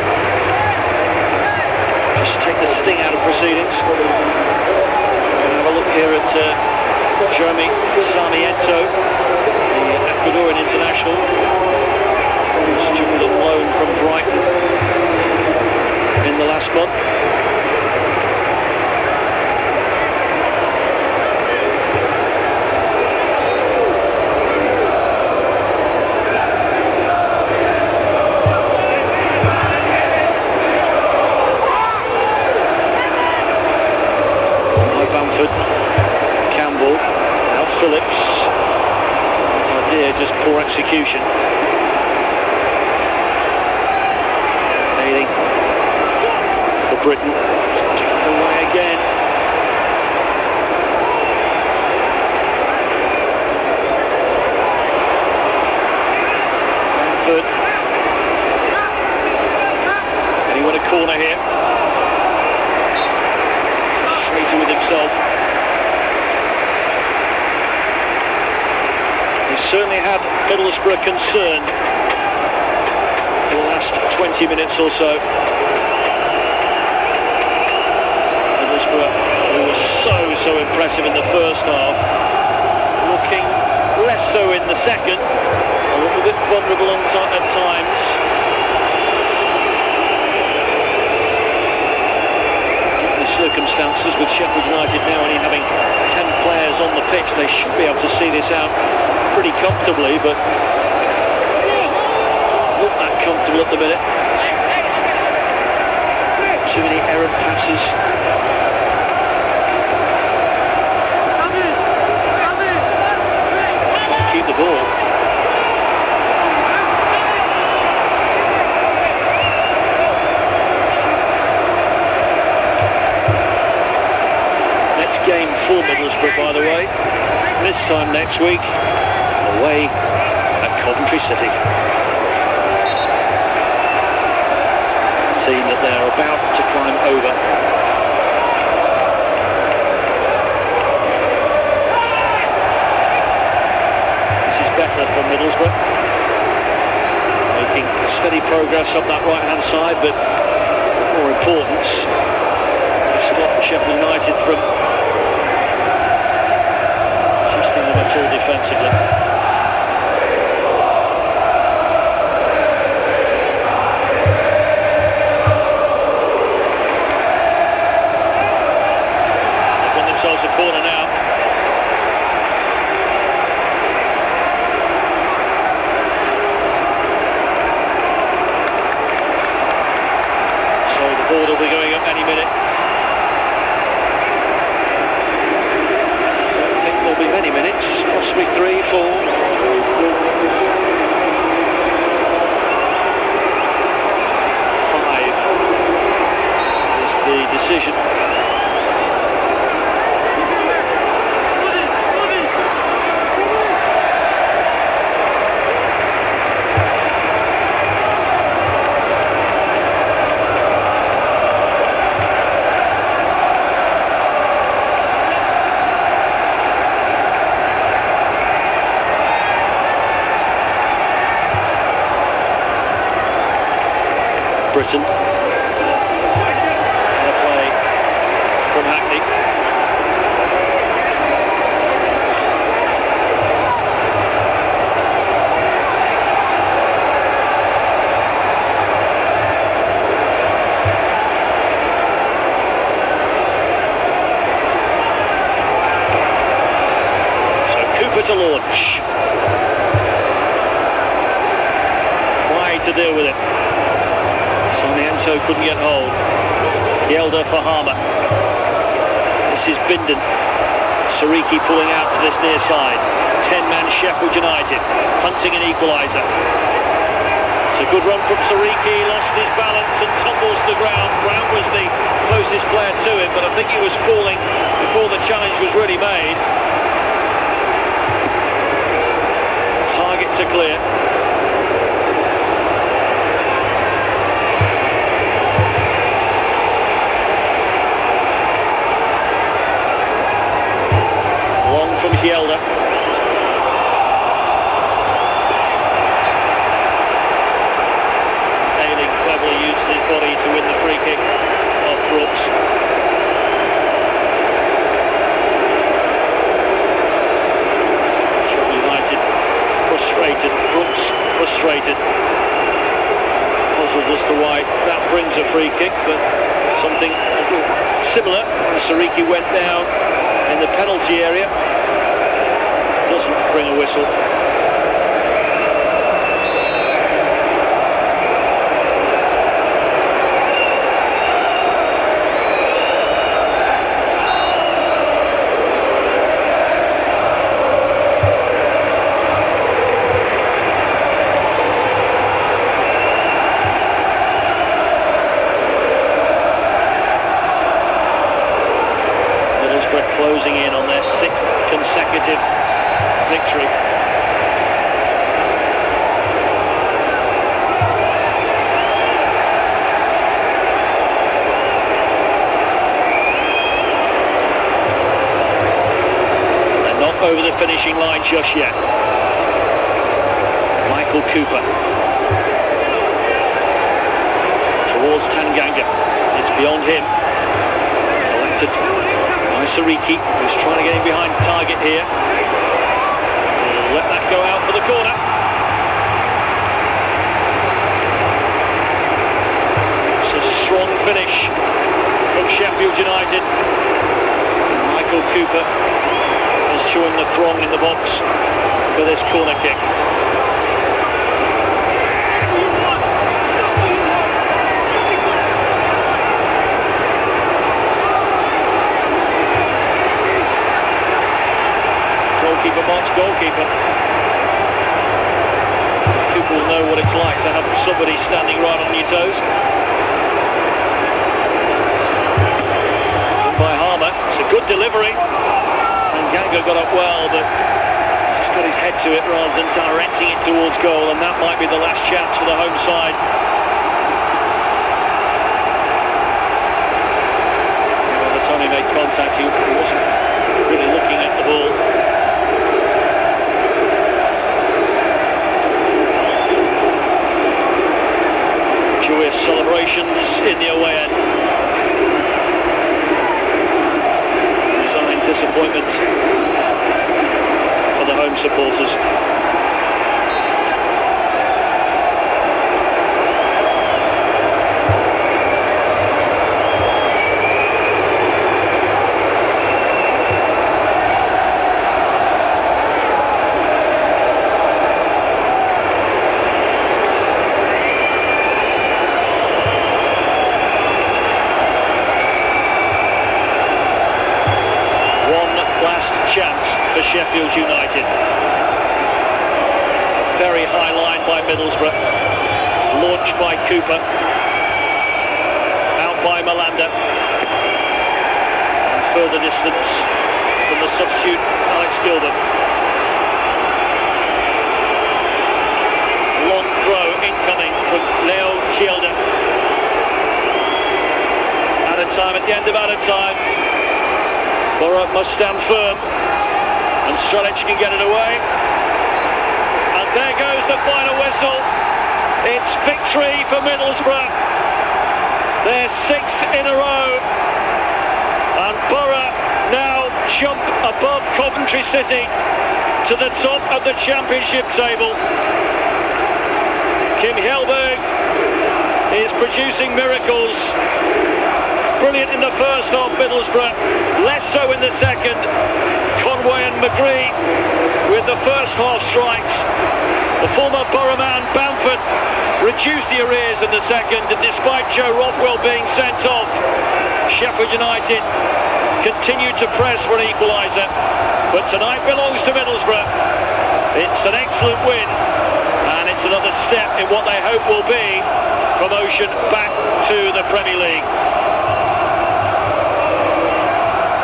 just take the sting out of proceedings. Have a look here at Jeremy Sarmiento, the Ecuadorian international, who's on loan from Brighton in the last month. Campbell, now Phillips. Idea, just poor execution. Ailing for Britain. Taken away again. Bamford. And he won a corner here. Straight with himself. Certainly had Middlesbrough concerned in the last 20 minutes or so. first half, looking less so in the second, a little bit vulnerable at times. The circumstances with Sheffield United now only having 10 players on the pitch, they should be able to see this out pretty comfortably, but not that comfortable at the minute. Too many errant passes. Keep the ball. Next game for Middlesbrough, by the way, this time next week, away at Coventry City. Team that they're about to climb over. This is better for Middlesbrough, making steady progress up that right-hand side, but more important, to stop Sheffield United from assisting them at all defensively. A corner now. So the ball will be going up any minute. I think there'll be many minutes, possibly 3, 4. 5 is the decision. Britain. And a play from Hackney. So Cooper to launch. Wide to deal with it. Couldn't get hold. Yelder for Harmer. This is Bindon. Sariki pulling out to this near side. 10-man Sheffield United hunting an equaliser. It's a good run from Sariki. Lost his balance and tumbles to the ground. Brown was the closest player to him, but I think he was falling before the challenge was really made. Target to clear. Yelder. Ayling cleverly used his body to win the free kick off Brooks. Sheffield United frustrated. Brooks frustrated. Puzzled as to why that brings a free kick, but something similar. Sariki went down in the penalty area. Doesn't bring a whistle. Middlesbrough closing in on their 6th consecutive victory. They're not over the finishing line just yet. Michael Cooper towards Tanganga. It's beyond him. Collected by Sariki, who's trying to get in behind target here. Let that go out for the corner. It's a strong finish from Sheffield United. Michael Cooper has joined the throng in the box for this corner kick. Goalkeeper marks goalkeeper. People will know what it's like to have somebody standing right on your toes. By Harmer, it's a good delivery. And Ganga got up well, but he's got his head to it rather than directing it towards goal, and that might be the last chance for the home side. By the time he made contact, he wasn't really looking at the ball. Joyous celebrations in the away end. Resigned disappointment for the home supporters. Sheffield United. Very high line by Middlesbrough. Launched by Cooper. Out by Malanda. And further distance from the substitute Alex Gilbert. Long throw incoming from Leo Chielda. Added time at the end of added time. Borough must stand firm. And Strelic can get it away. And there goes the final whistle. It's victory for Middlesbrough. Their sixth in a row. And Borough now jump above Coventry City to the top of the Championship table. Kim Hjelberg is producing miracles. Brilliant in the first half, Middlesbrough. Less so in the second. Conway and McGree with the first half strikes. The former Borough man Bamford reduced the arrears in the second, and despite Joe Rothwell being sent off, Sheffield United continued to press for an equaliser. But tonight belongs to Middlesbrough. It's an excellent win, and it's another step in what they hope will be promotion back to the Premier League.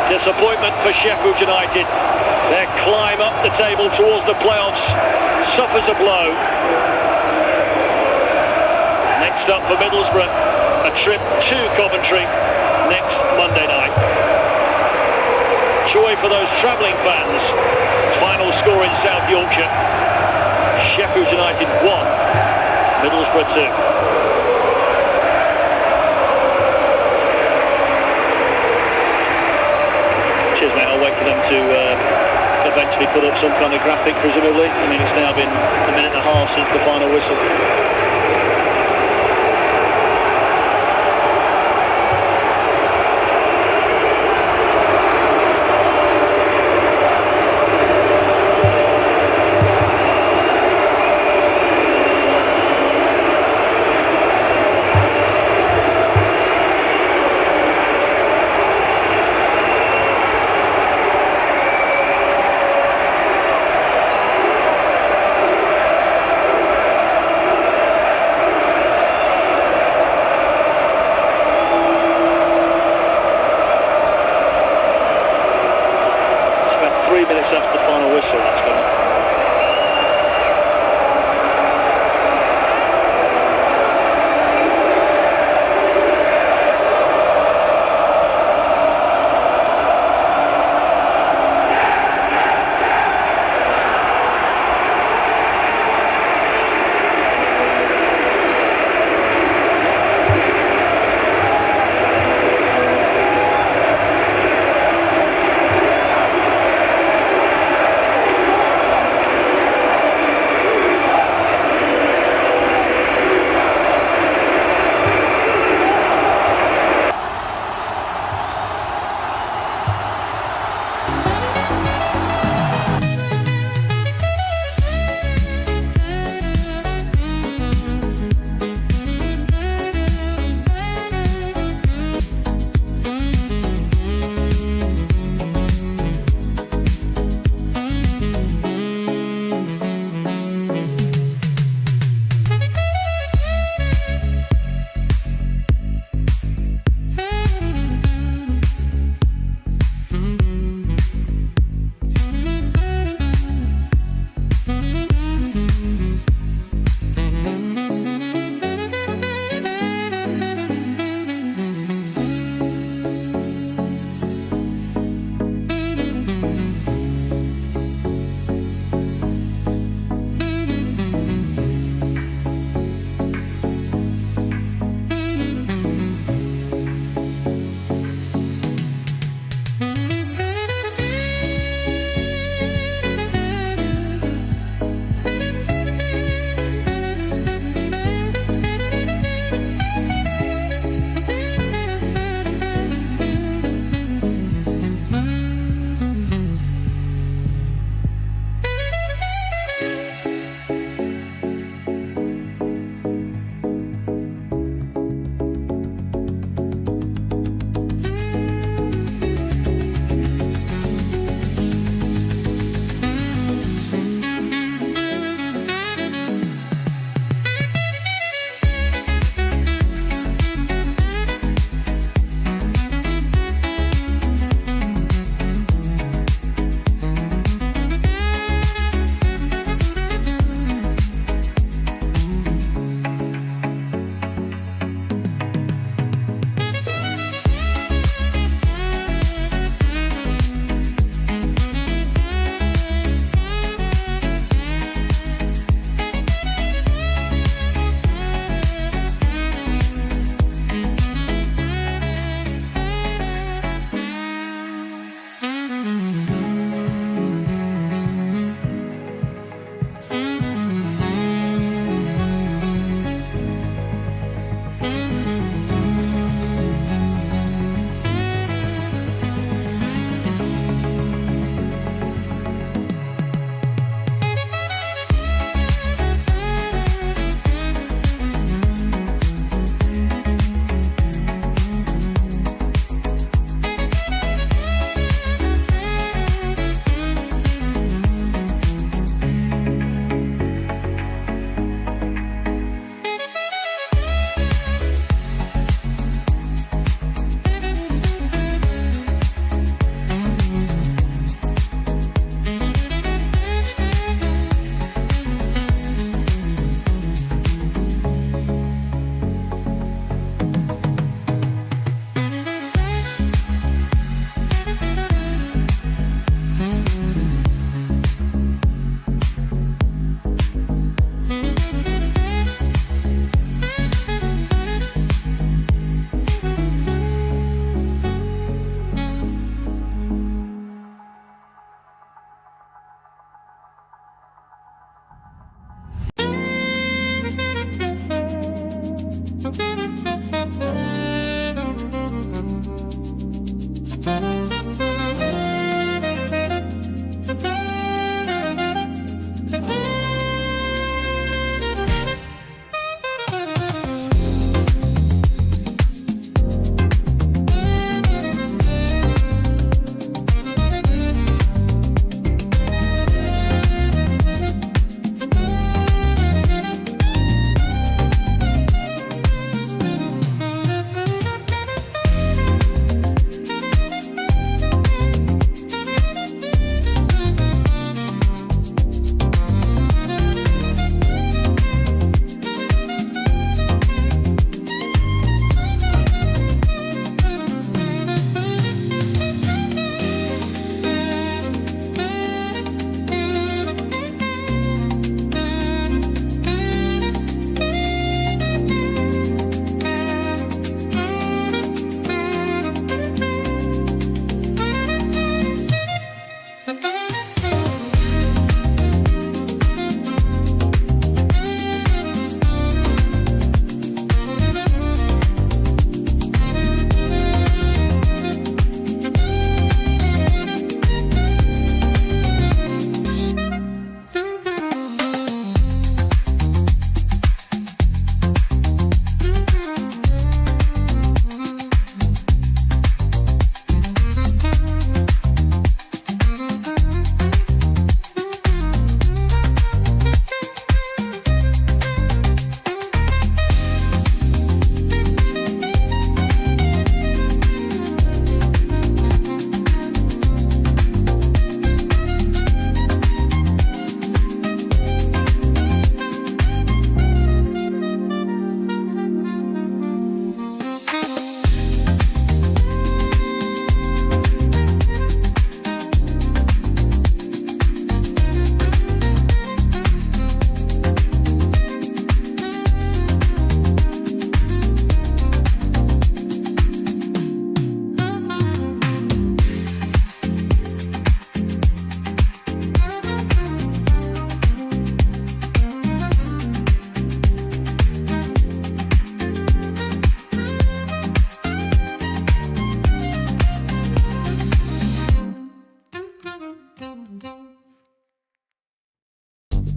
Disappointment for Sheffield United. Their climb up the table towards the playoffs suffers a blow. Next up for Middlesbrough, a trip to Coventry next Monday night. Joy for those travelling fans. Final score in South Yorkshire. Sheffield United 1, Middlesbrough 2. I'll wait for them to eventually put up some kind of graphic, presumably. I mean, it's now been a minute and a half since the final whistle.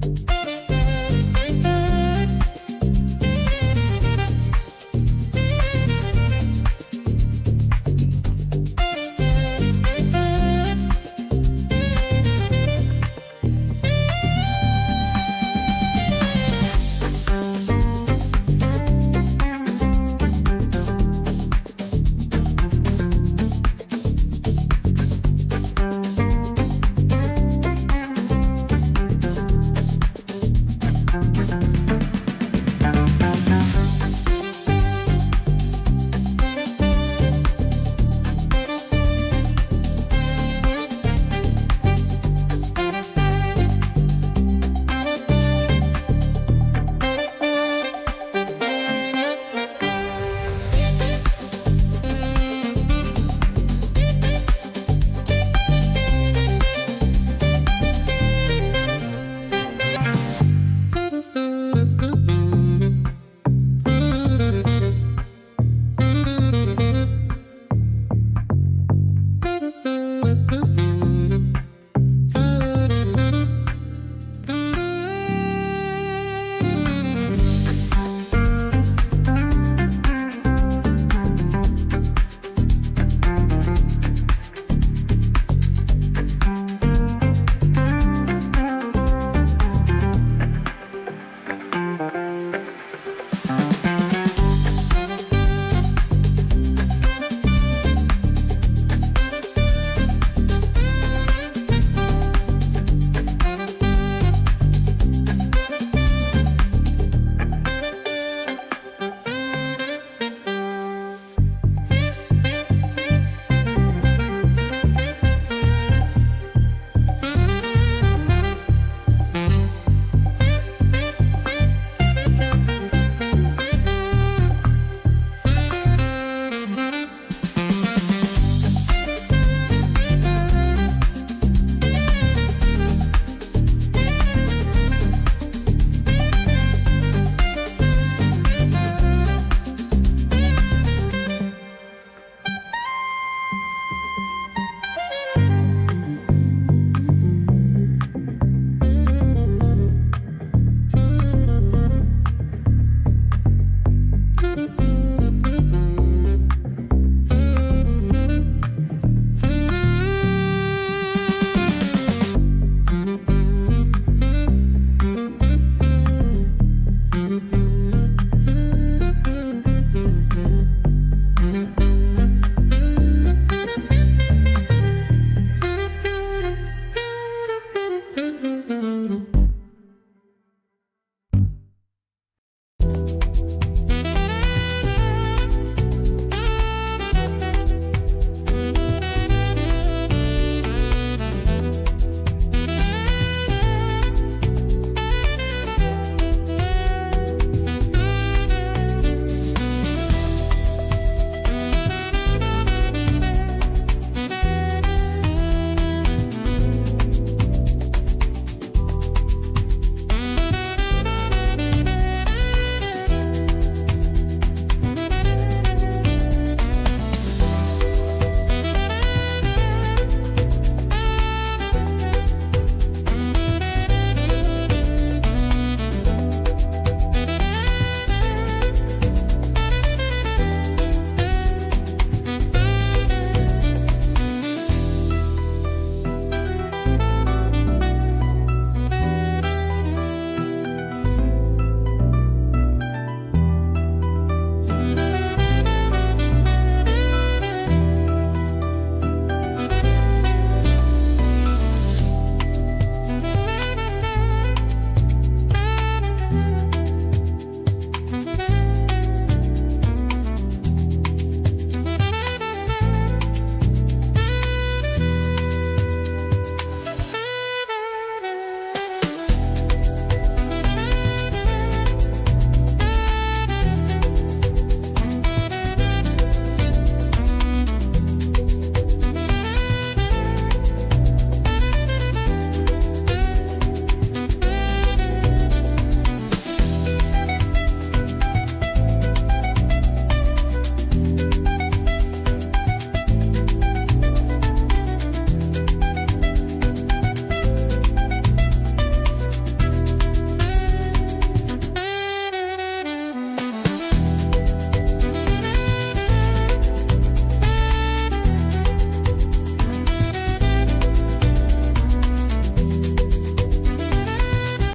Bye.